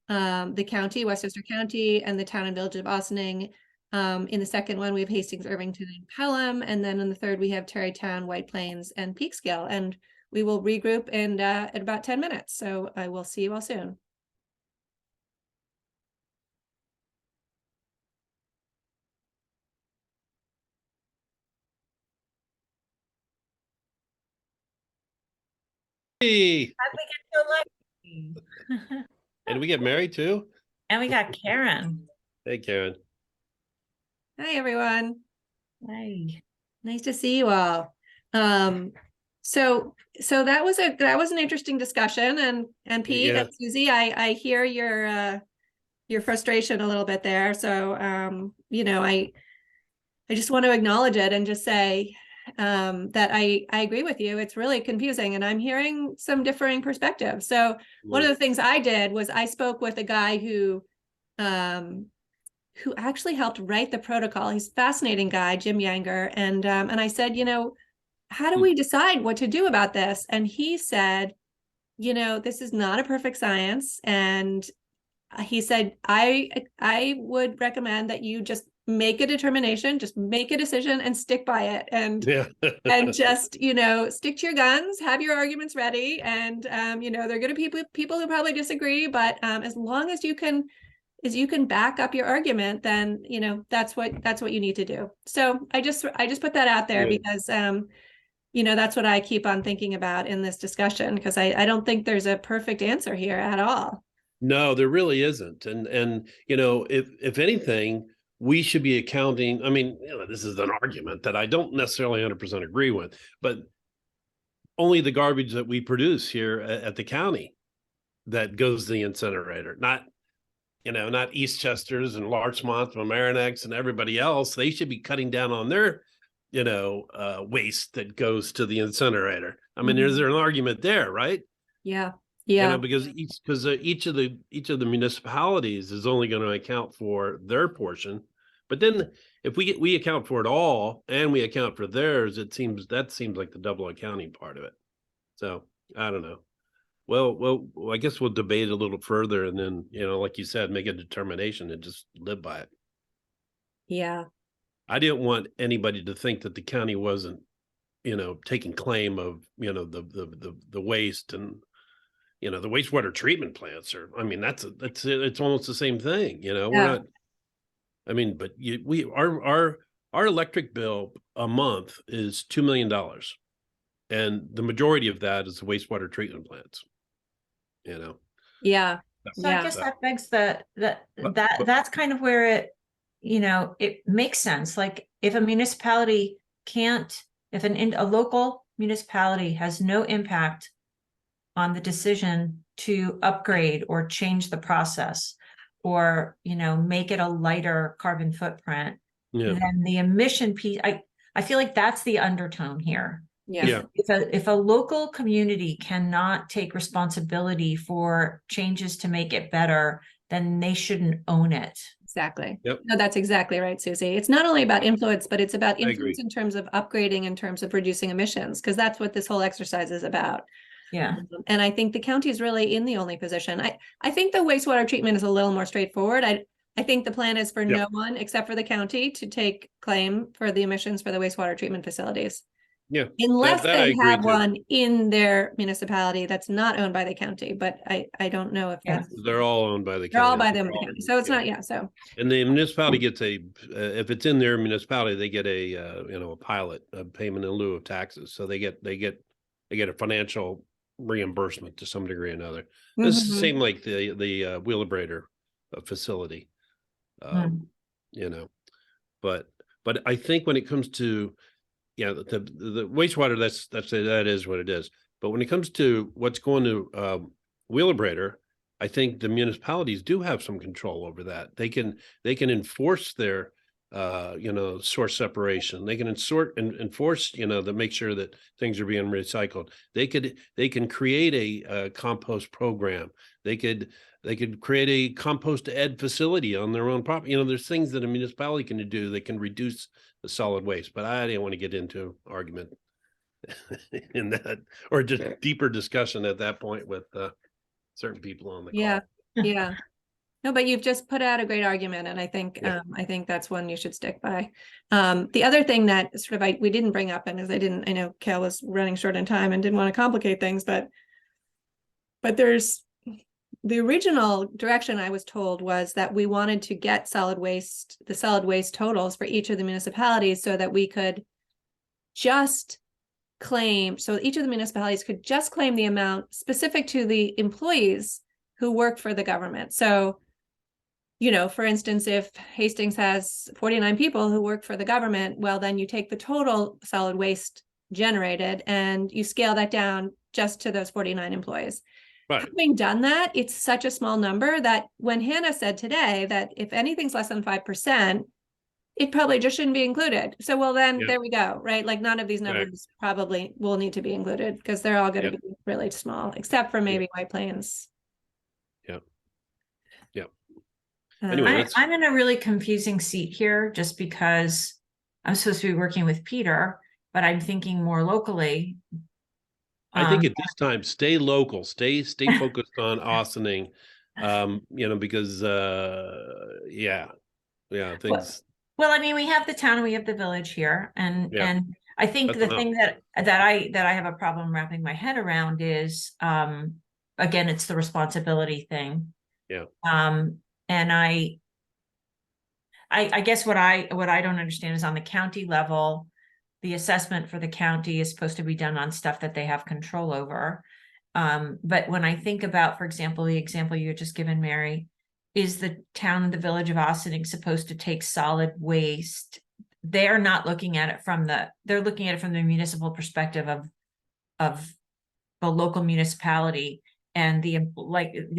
the county, Westchester County, and the town and village of Ossining. In the second one, we have Hastings, Irvington, and Pelham. And then in the third, we have Tarrytown, White Plains, and Peekskill. And we will regroup in at about 10 minutes. So I will see you all soon. Hey, How'd we get so lucky? and we get married too? And we got Karen. Hey, Karen. Hi, everyone. Hi. Nice to see you all. So that was an interesting discussion, and Pete and Susie, I hear your frustration a little bit there. So you know, I just want to acknowledge it and just say that I agree with you. It's really confusing, and I'm hearing some differing perspectives. So one of the things I did was I spoke with a guy who actually helped write the protocol. He's a fascinating guy, Jim Yanger, and I said, you know, how do we decide what to do about this? And he said, you know, this is not a perfect science, and he said, I would recommend that you just make a determination, just make a decision and stick by it, and and just, you know, stick to your guns, have your arguments ready, and you know, there are going to be people who probably disagree, but as long as you can back up your argument, then, you know, that's what you need to do. So I just put that out there because you know, that's what I keep on thinking about in this discussion, because I don't think there's a perfect answer here at all. No, there really isn't. And you know, if anything, we should be accounting. I mean, you know, this is an argument that I don't necessarily 100% agree with, but only the garbage that we produce here at the county that goes to the incinerator, not, you know, not Eastchesters and Larchmonts and Mamaronex and everybody else. They should be cutting down on their, you know, waste that goes to the incinerator. I mean, there's an argument there, right? Yeah. You know, because each of the municipalities is only going to account for their portion, but then if we account for it all and we account for theirs, that seems like the double accounting part of it. So I don't know. Well, I guess we'll debate a little further, and then, you know, like you said, make a determination and just live by it. Yeah. I didn't want anybody to think that the county wasn't, you know, taking claim of, you know, the waste, and, you know, the wastewater treatment plants are, I mean, it's almost the same thing, you know. We're not, I mean, but our electric bill a month is $2 million. And the majority of that is the wastewater treatment plants, you know. Yeah. So I guess that begs that's kind of where it, you know, it makes sense. Like if a municipality can't, if a local municipality has no impact on the decision to upgrade or change the process, or, you know, make it a lighter carbon footprint, Yeah. then the emission piece, I feel like that's the undertone here. Yeah. If a local community cannot take responsibility for changes to make it better, then they shouldn't own it. Exactly. Yep. No, that's exactly right, Susie. It's not only about influence, but it's about I influence agree. in terms of upgrading, in terms of reducing emissions, because that's what this whole exercise is about. Yeah. And I think the county is really in the only position. I think the wastewater treatment is a little more straightforward. I think the plan is for no one except for the county to take claim for the emissions for the wastewater treatment facilities. Yeah. Unless that I they agree have too. one in their municipality that's not owned by the county, but I don't know if that's, They're all owned by the they're all county. by them, the county. So it's not, so. And the municipality gets if it's in their municipality, they get a, you know, a pilot, a payment in lieu of taxes. So they get a financial reimbursement to some degree or another. This is the same like the Wheelabrator facility, you know, but I think when it comes to, the wastewater, that is what it is. But when it comes to what's going to Wheelabrator, I think the municipalities do have some control over that. They can enforce their source separation. They can enforce, to make sure that things are being recycled. They can create a compost program. They could create a compost ed facility on their own property. There's things that a municipality can do that can reduce the solid waste, but I didn't want to get into argument in that, or just deeper discussion at that point with certain people on the call. Yeah. No, but you've just put out a great argument, and I think that's one you should stick by. The other thing that sort of we didn't bring up, and as I know Cal was running short on time and didn't want to complicate things, but there's the original direction I was told was that we wanted to get the solid waste totals for each of the municipalities so that we could just claim, so each of the municipalities could just claim the amount specific to the employees who work for the government. So, for instance, if Hastings has 49 people who work for the government, well, then you take the total solid waste generated and you scale that down just to those 49 employees. Right. Having done that, it's such a small number that when Hannah said today that if anything's less than 5%, it probably just shouldn't be included. So, well, then there we go, right? Like none of these numbers probably will need to be included because they're all going to be really small, except for maybe White Plains. Anyway, I'm in a really confusing seat here just because I'm supposed to be working with Peter, but I'm thinking more locally. I think at this time, stay local, stay focused on Austining, because things. Well, I mean, we have the town and we have the village here, and I think the thing that I have a problem wrapping my head around is, again, it's the responsibility thing. Yeah. And I guess what I don't understand is on the county level, the assessment for the county is supposed to be done on stuff that they have control over. But when I think about, for example, the example you had just given, Mary, is the town and the village of Austining supposed to take solid waste? They're not looking at it they're looking at it from the municipal perspective of the local municipality and the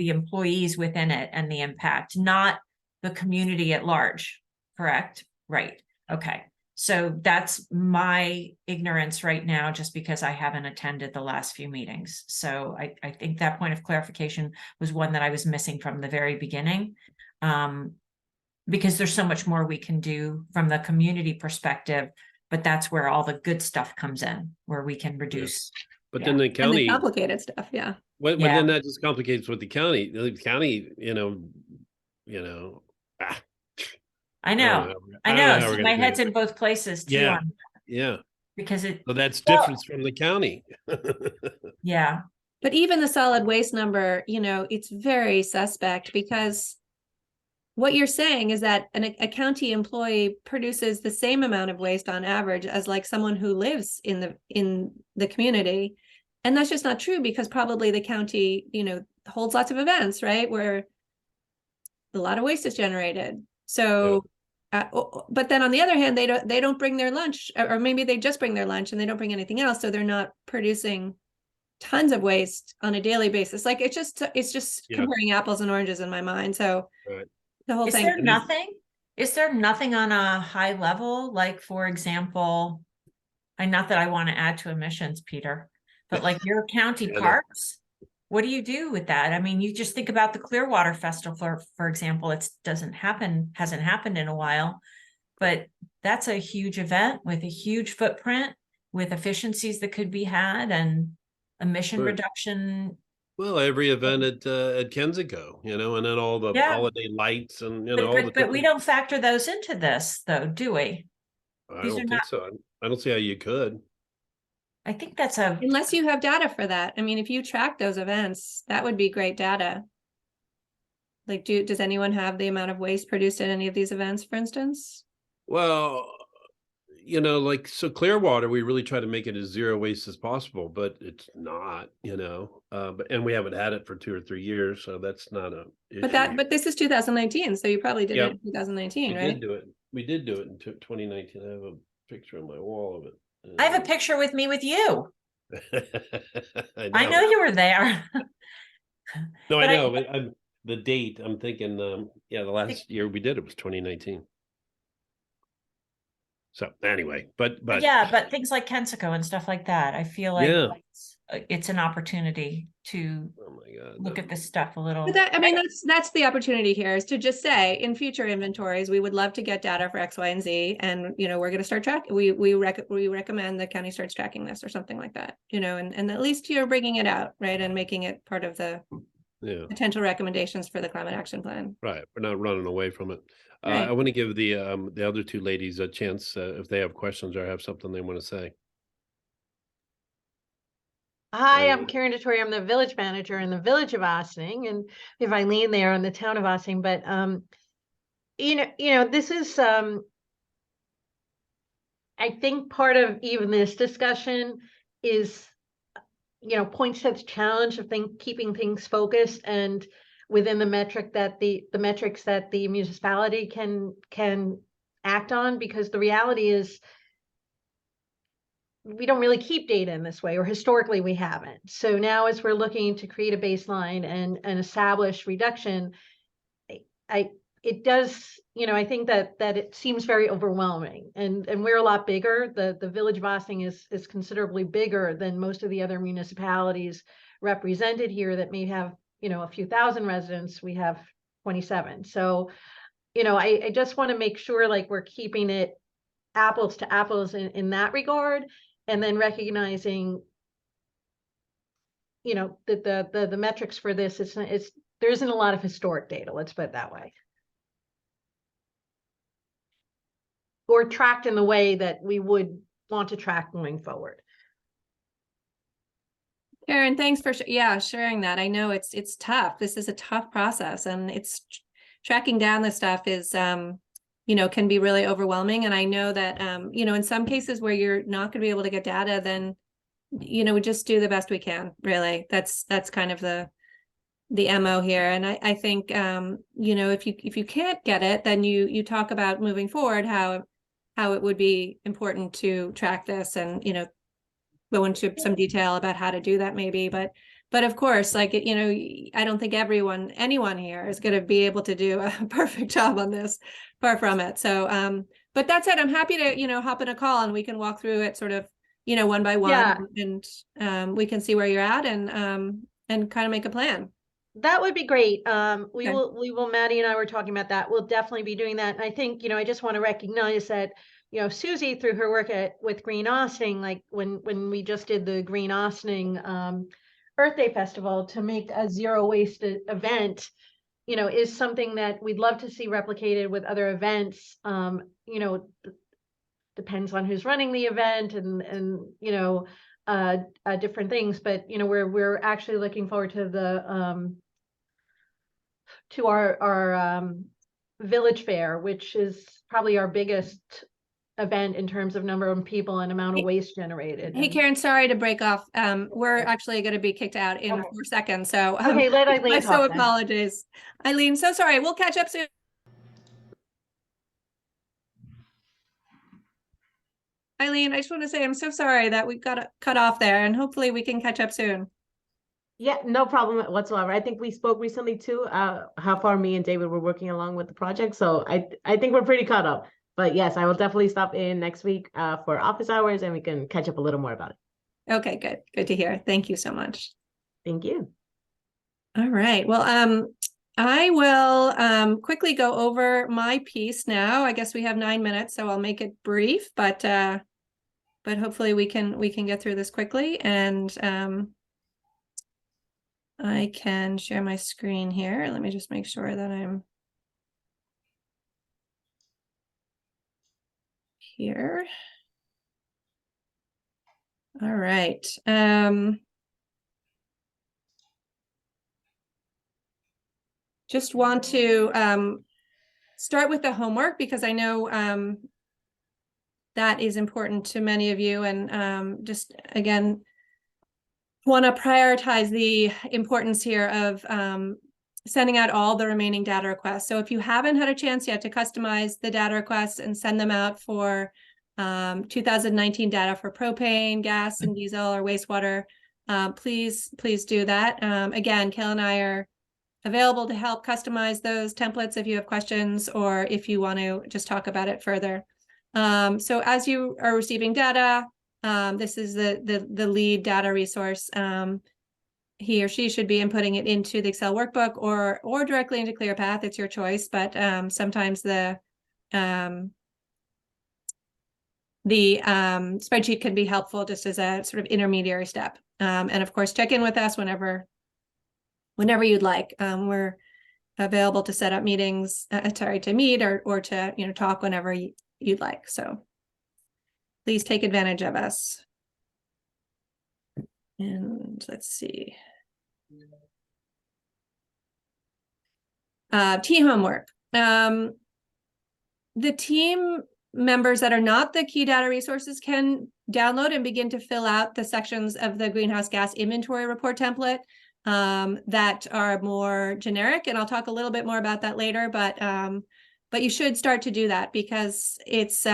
employees within it and the impact, not the community at large. Correct? Right. Okay. So that's my ignorance right now, just because I haven't attended the last few meetings. So I think that point of clarification was one that I was missing from the very beginning, because there's so much more we can do from the community perspective, but that's where all the good stuff comes in, where we can reduce. But then the county, and the complicated stuff, Well, then that just complicates with the county. The county, I know. So my head's in both places too. Yeah. Because so that's different from the county. Yeah. But even the solid waste number, it's very suspect, because what you're saying is that a county employee produces the same amount of waste on average as like someone who lives in the community. And that's just not true, because probably the county, holds lots of events, right, where a lot of waste is generated. So, but then on the other hand, they don't bring their lunch, or maybe they just bring their lunch and they don't bring anything else. So they're not producing tons of waste on a daily basis. Like it's just Yeah. comparing apples and oranges in my mind. So Right. the whole Is thing. there nothing? Is there nothing on a high level, like for example, and not that I want to add to emissions, Peter, but like your county I know. parks, what do you do with that? I mean, you just think about the Clearwater Festival, for example, hasn't happened in a while, but that's a huge event with a huge footprint, with efficiencies that could be had and emission Right. reduction. Well, every event at Kensico, and then all the Yeah. holiday lights and all the But we don't factor those into this though, do we? I These are don't not, think so. I don't see how you could. I think that's a, Unless you have data for that. I mean, if you track those events, that would be great data. Like, does anyone have the amount of waste produced at any of these events, for instance? Well, like, so Clearwater, we really try to make it as zero waste as possible, but it's not, and we haven't had it for 2 or 3 years, so that's not a issue. But this is 2019, so you probably did Yep. it in 2019, We right? did do it. We did do it in 2019. I have a picture on my wall of it. I have a picture with me with you. I know know. you were there. No, I but know, but the date, I'm thinking, the last year we did it was 2019. So anyway, but Yeah, but things like Kensico and stuff like that, I feel like Yeah. it's an opportunity to oh my God, look at this stuff a little. But that, I mean, that's the opportunity here, is to just say, in future inventories, we would love to get data for X, Y, and Z, and we're going to start tracking. We recommend the county starts tracking this or something like that, and at least you're bringing it out, right, and making it part of the potential recommendations for the climate action plan. Right, we're not running away from it. Right. I want to give the other two ladies a chance if they have questions or have something they want to say. Hi, I'm Karen DeTore. I'm the village manager in the village of Ossining, and if Eileen there in the town of Ossining. But this is I think part of even this discussion is points to the challenge of keeping things focused and within the metric that the metrics that the municipality can act on, because the reality is we don't really keep data in this way, or historically we haven't. So now, as we're looking to create a baseline and establish reduction, it does, I think that it seems very overwhelming, and we're a lot bigger. The village of Ossining is considerably bigger than most of the other municipalities represented here that may have, a few thousand residents. We have 27. So, I just want to make sure like we're keeping it apples to apples in that regard. And then recognizing, that the metrics for this, there isn't a lot of historic data, let's put it that way. Or tracked in the way that we would want to track going forward. Karen, thanks for sharing that. I know it's tough. This is a tough process, and it's tracking down the stuff is can be really overwhelming. And I know that in some cases where you're not going to be able to get data, then we just do the best we can. Really, that's kind of the MO here. And I think if you can't get it, then you talk about moving forward how it would be important to track this, and go into some detail about how to do that maybe. But of course, like, I don't think anyone here is going to be able to do a perfect job on this, far from it. So, but that said, I'm happy to, hop in a call and we can walk through it sort of, one by one, and we can see where you're at and kind of make a plan. That would be great. We will, Maddie and I were talking about that. We'll definitely be doing that. And I think, I just want to recognize that, Susie, through her work with Green Ossining, like when we just did the Green Ossining Earth Day Festival, to make a zero waste event, is something that we'd love to see replicated with other events. Depends on who's running the event and different things, but we're actually looking forward to our village fair, which is probably our biggest event in terms of number of people and amount of waste generated. Hey, Karen, sorry to break off. We're actually going to be kicked out in 4 seconds. So okay, let Eileen talk. I apologize. Eileen, so sorry. We'll catch up soon. Eileen, I just want to say I'm so sorry that we got cut off there, and hopefully we can catch up soon. Yeah, no problem whatsoever. I think we spoke recently too, how far me and David were working along with the project. So I think we're pretty caught up. But yes, I will definitely stop in next week for office hours and we can catch up a little more about it. Okay, good. Good to hear. Thank you so much. Thank you. All right. Well, I will quickly go over my piece now. I guess we have 9 minutes, so I'll make it brief, but hopefully we can get through this quickly, and I can share my screen here. Let me just make sure that I'm here. All right. Just want to start with the homework because I know that is important to many of you, and just again want to prioritize the importance here of sending out all the remaining data requests. So if you haven't had a chance yet to customize the data requests and send them out for 2019 data for propane, gas, and diesel or wastewater, please do that. Again, Kale and I are available to help customize those templates if you have questions or if you want to just talk about it further. So as you are receiving data, this is the lead data resource. He or she should be inputting it into the Excel workbook or directly into ClearPath. It's your choice, but sometimes the spreadsheet can be helpful just as a sort of intermediary step. And of course, check in with us whenever you'd like. We're available to set up meetings, to meet or to talk whenever you'd like. So please take advantage of us. And let's see. Team homework. The team members that are not the key data resources can download and begin to fill out the sections of the greenhouse gas inventory report template that are more generic. And I'll talk a little bit more about that later, but you should start to do that because it's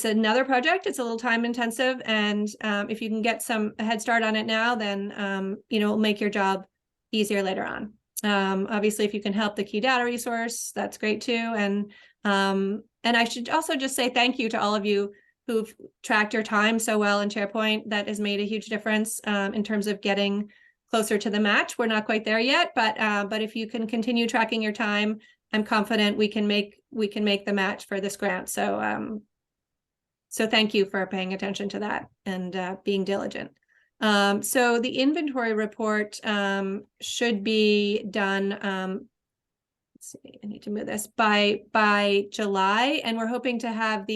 another project. It's a little time intensive. And if you can get a head start on it now, then, it'll make your job easier later on. Obviously, if you can help the key data resource, that's great too. And I should also just say thank you to all of you who've tracked your time so well in SharePoint. That has made a huge difference in terms of getting closer to the match. We're not quite there yet, but if you can continue tracking your time, I'm confident we can make the match for this grant. So thank you for paying attention to that and being diligent. So the inventory report should be done. Let's see, I need to move this by July, and we're hoping to have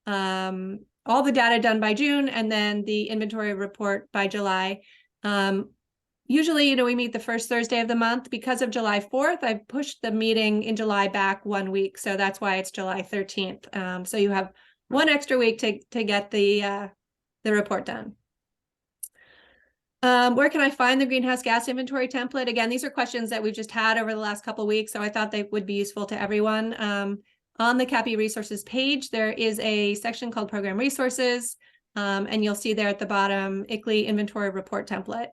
all the data done by June, and then the inventory report by July. Usually, we meet the first Thursday of the month. Because of July 4th, I've pushed the meeting in July back 1 week, so that's why it's July 13th. So you have 1 extra week to get the report done. Where can I find the greenhouse gas inventory template? Again, these are questions that we've just had over the last couple of weeks, so I thought they would be useful to everyone. On the CAPI resources page, there is a section called Program Resources, and you'll see there at the bottom, ICLEI inventory report template.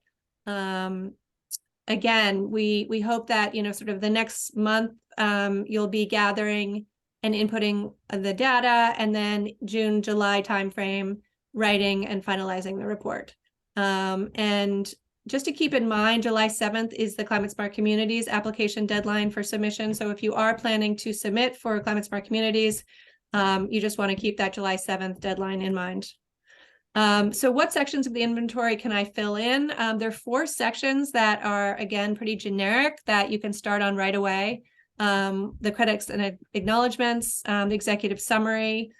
Again, we hope that, sort of the next month, you'll be gathering and inputting the data, and then June, July timeframe, writing and finalizing the report. And just to keep in mind, July 7th is the Climate Smart Communities application deadline for submission. So if you are planning to submit for Climate Smart Communities, you just want to keep that July 7th deadline in mind. So what sections of the inventory can I fill in? There are 4 sections that are, again, pretty generic that you can start on right away. The credits and acknowledgements, the executive summary,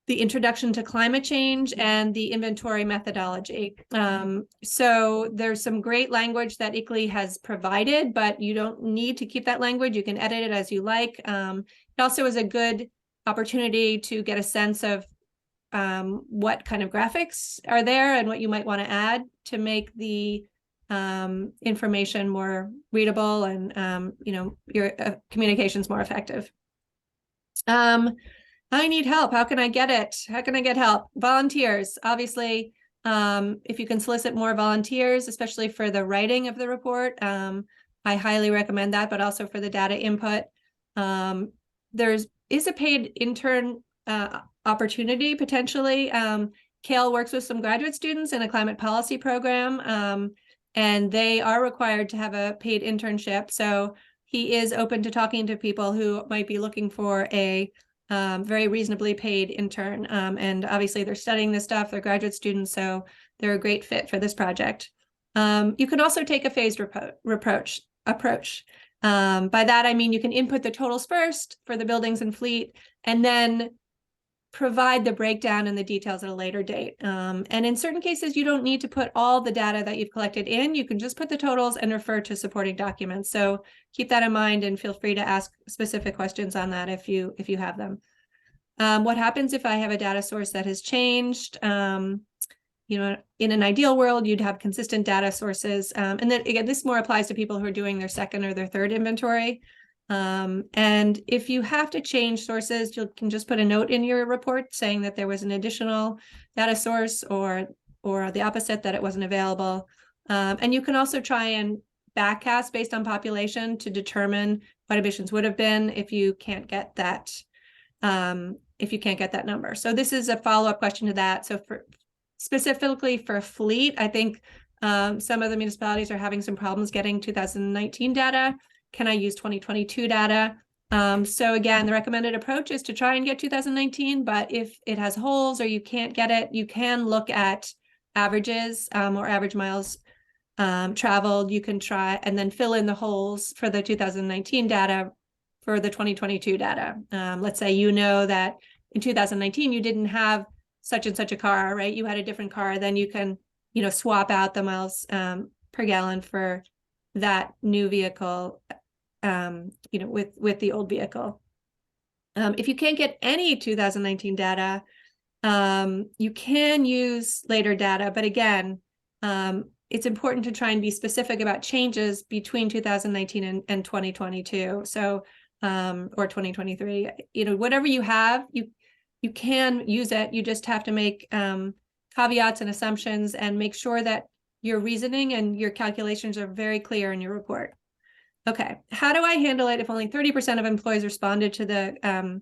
the introduction to climate change, and the inventory methodology. So there's some great language that ICLEI has provided, but you don't need to keep that language. You can edit it as you like. It also is a good opportunity to get a sense of what kind of graphics are there and what you might want to add to make the information more readable and your communications more effective. I need help. How can I get it? How can I get help? Volunteers, obviously. If you can solicit more volunteers, especially for the writing of the report, I highly recommend that, but also for the data input. Is a paid intern opportunity potentially. Kale works with some graduate students in a climate policy program, and they are required to have a paid internship. So he is open to talking to people who might be looking for a very reasonably paid intern. And obviously they're studying this stuff, they're graduate students, so they're a great fit for this project. You can also take a phased approach. By that, I mean, you can input the totals first for the buildings and fleet, and then provide the breakdown and the details at a later date. And in certain cases, you don't need to put all the data that you've collected in. You can just put the totals and refer to supporting documents. So keep that in mind and feel free to ask specific questions on that if you have them. What happens if I have a data source that has changed? You know, in an ideal world, you'd have consistent data sources. And then again, this more applies to people who are doing their second or their third inventory. And if you have to change sources, you can just put a note in your report saying that there was an additional data source or the opposite, that it wasn't available. And you can also try and backcast based on population to determine what emissions would have been if you can't get that number. So this is a follow-up question to that. So specifically for fleet, I think some of the municipalities are having some problems getting 2019 data. Can I use 2022 data? So again, the recommended approach is to try and get 2019, but if it has holes or you can't get it, you can look at averages or average miles traveled. You can try and then fill in the holes for the 2019 data for the 2022 data. Let's say you know that in 2019 you didn't have such and such a car, right? You had a different car, then you can, swap out the miles per gallon for that new vehicle, with the old vehicle. If you can't get any 2019 data, you can use later data, but again, it's important to try and be specific about changes between 2019 and 2022. So, or 2023, whatever you have, you can use it. You just have to make caveats and assumptions and make sure that your reasoning and your calculations are very clear in your report. Okay, how do I handle it if only 30% of employees responded to the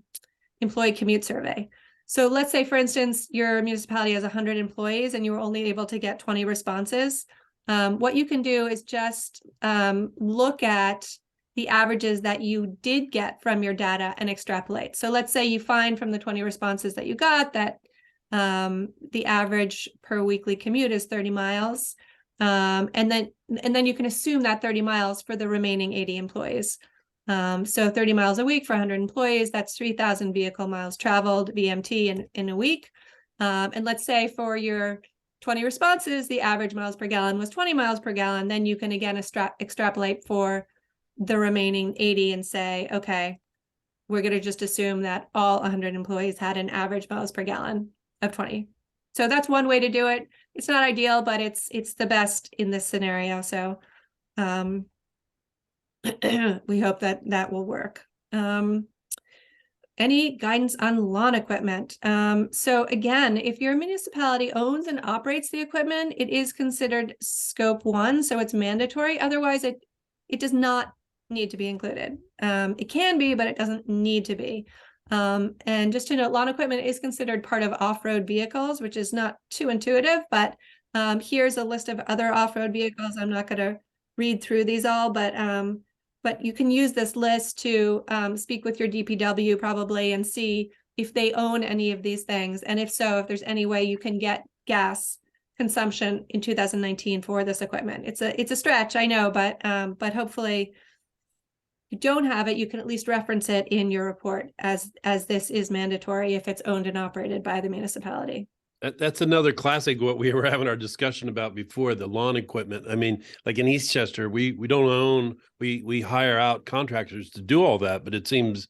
employee commute survey? So let's say, for instance, your municipality has 100 employees and you were only able to get 20 responses. What you can do is just look at the averages that you did get from your data and extrapolate. So let's say you find from the 20 responses that you got that the average per weekly commute is 30 miles. And then you can assume that 30 miles for the remaining 80 employees. So 30 miles a week for 100 employees, that's 3,000 vehicle miles traveled, VMT, in a week. And let's say for your 20 responses, the average miles per gallon was 20 miles per gallon. Then you can again extrapolate for the remaining 80 and say, okay, we're going to just assume that all 100 employees had an average miles per gallon of 20. So that's one way to do it. It's not ideal, but it's the best in this scenario. So we hope that will work. Any guidance on lawn equipment? So again, if your municipality owns and operates the equipment, it is considered scope 1, so it's mandatory. Otherwise, it does not need to be included. It can be, but it doesn't need to be. And just to note, lawn equipment is considered part of off-road vehicles, which is not too intuitive, but here's a list of other off-road vehicles. I'm not going to read through these all, but you can use this list to speak with your DPW probably and see if they own any of these things. And if so, if there's any way you can get gas consumption in 2019 for this equipment. It's a stretch, I know, but hopefully you don't have it, you can at least reference it in your report as this is mandatory if it's owned and operated by the municipality. That's another classic, what we were having our discussion about before, the lawn equipment. I mean, like in Eastchester, we don't own, we hire out contractors to do all that, but it seems,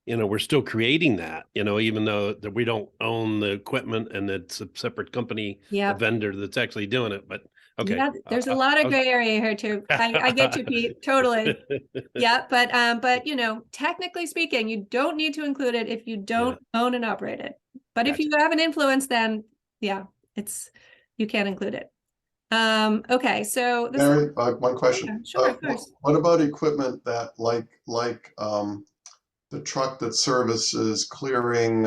we're still creating that, even though that we don't own the equipment and it's a separate company, a vendor that's actually doing it. But Okay. Yeah, there's a lot of gray area here too. I get you, Pete, totally. Yeah, but you know, technically speaking, you don't need to include it if you don't own and operate it. But if Gotcha. you have an influence, then yeah, you can't include it. Okay, so this Mary, one question. yeah, sure, of course. What about equipment that the truck that services clearing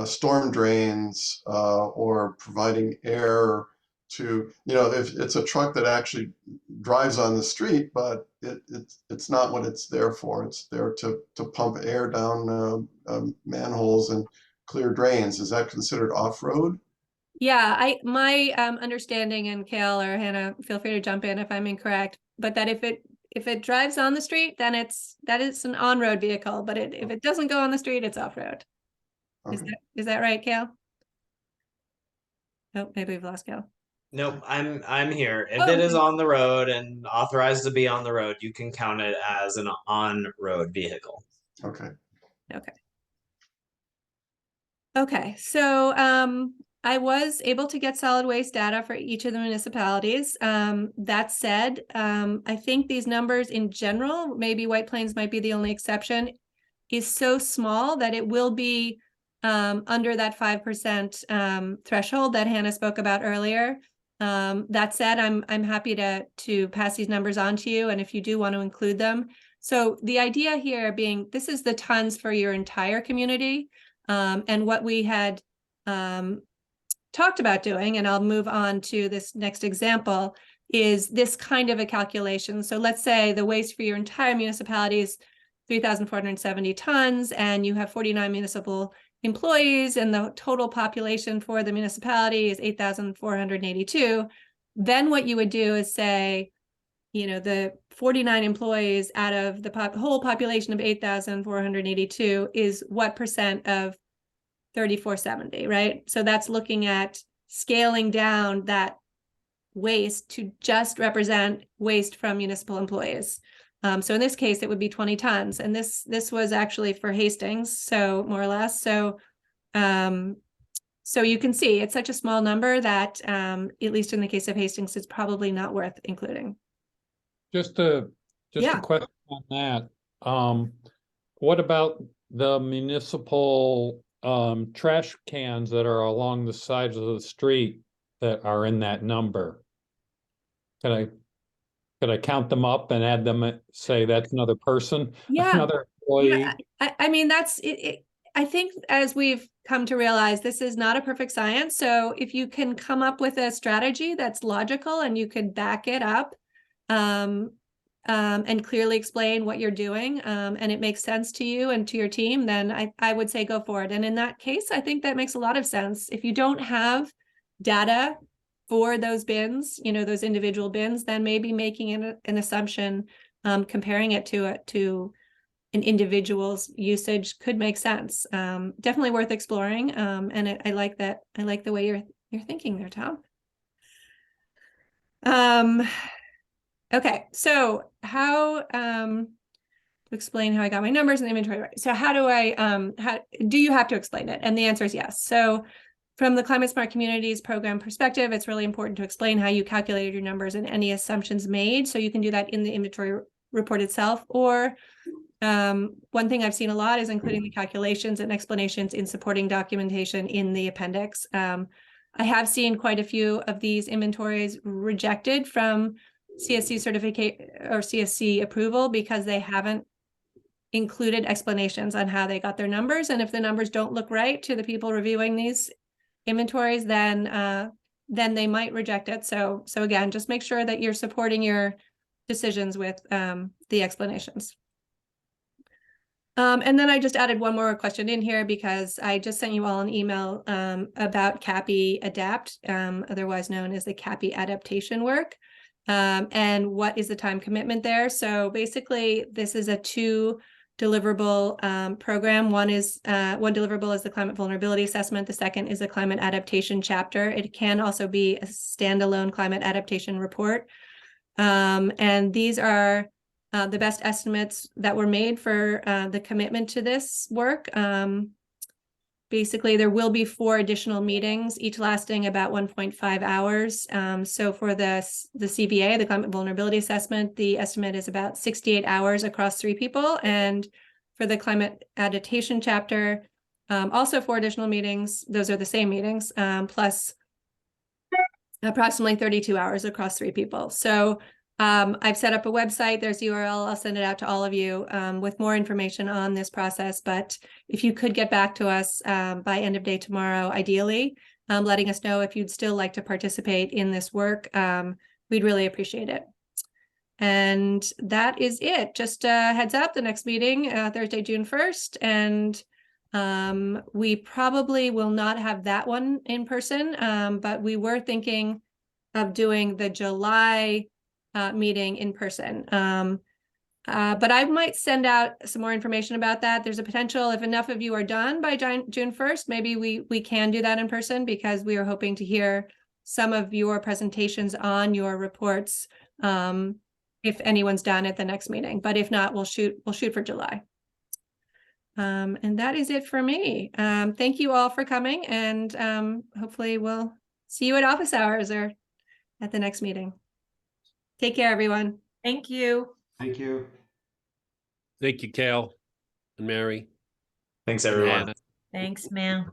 storm drains or providing air to, if it's a truck that actually drives on the street, but it's not what it's there for. It's there to pump air down manholes and clear drains. Is that considered off-road? Yeah, my understanding, and Kale or Hannah, feel free to jump in if I'm incorrect, but that if it drives on the street, then that is an on-road vehicle, but if it doesn't go on the street, it's off-road. Okay. Is that right, Kale? Oh, maybe we've lost Kale. Nope, I'm here. If Oh, it is okay. on the road and authorized to be on the road, you can count it as an on-road vehicle. Okay. Okay, so I was able to get solid waste data for each of the municipalities. That said, I think these numbers in general, maybe White Plains might be the only exception, is so small that it will be under that 5% threshold that Hannah spoke about earlier. That said, I'm happy to pass these numbers on to you, and if you do want to include them. So the idea here being, this is the tons for your entire community, and what we had talked about doing, and I'll move on to this next example, is this kind of a calculation. So let's say the waste for your entire municipality is 3,470 tons, and you have 49 municipal employees, and the total population for the municipality is 8,482. Then what you would do is say, the 49 employees out of the whole population of 8,482 is what percent of 3,470, right? So that's looking at scaling down that waste to just represent waste from municipal employees. So in this case, it would be 20 tons. And this was actually for Hastings, so more or less. So you can see it's such a small number that, at least in the case of Hastings, it's probably not worth including. Just a Yeah. question on that. What about the municipal trash cans that are along the sides of the street that are in that number? Could I count them up and add them, say that's another person, Yeah. another employee? Yeah. I mean, that's it. I think as we've come to realize, this is not a perfect science. So if you can come up with a strategy that's logical and you can back it up, and clearly explain what you're doing, and it makes sense to you and to your team, then I would say go for it. And in that case, I think that makes a lot of sense. If you don't have data for those bins, those individual bins, then maybe making an assumption, comparing it to an individual's usage could make sense. Definitely worth exploring. And I like that. I like the way you're thinking there, Tom. Okay, so how to explain how I got my numbers and inventory right. So how do you have to explain it? And the answer is yes. So from the Climate Smart Communities program perspective, it's really important to explain how you calculated your numbers and any assumptions made. So you can do that in the inventory report itself, or one thing I've seen a lot is including the calculations and explanations in supporting documentation in the appendix. I have seen quite a few of these inventories rejected from CSC certificate or CSC approval because they haven't included explanations on how they got their numbers. And if the numbers don't look right to the people reviewing these inventories, then they might reject it. So again, just make sure that you're supporting your decisions with the explanations. And then I just added one more question in here because I just sent you all an email about CAPI Adapt, otherwise known as the CAPI adaptation work. And what is the time commitment there? So basically, this is a 2 deliverable program. One deliverable is the climate vulnerability assessment. The second is a climate adaptation chapter. It can also be a standalone climate adaptation report. And these are the best estimates that were made for the commitment to this work. basically there will be 4 additional meetings, each lasting about 1.5 hours. So for the CVA, the Climate Vulnerability Assessment, the estimate is about 68 hours across 3 people. And for the Climate Adaptation chapter, also 4 additional meetings. Those are the same meetings, plus approximately 32 hours across 3 people. So I've set up a website. There's the URL. I'll send it out to all of you with more information on this process. But if you could get back to us by end of day tomorrow, ideally, letting us know if you'd still like to participate in this work, we'd really appreciate it. And that is it. Just a heads up, the next meeting, Thursday, June 1st. And we probably will not have that one in person, but we were thinking of doing the July meeting in person. But I might send out some more information about that. There's a potential, if enough of you are done by June 1st, maybe we can do that in person, because we are hoping to hear some of your presentations on your reports if anyone's done at the next meeting. But if not, we'll shoot for July. And that is it for me. Thank you all for coming, and hopefully we'll see you at office hours or at the next meeting. Take care, everyone. Thank you. Thank you. Thank you, Cal and Mary. Thanks, and everyone. Hannah. Thanks, man.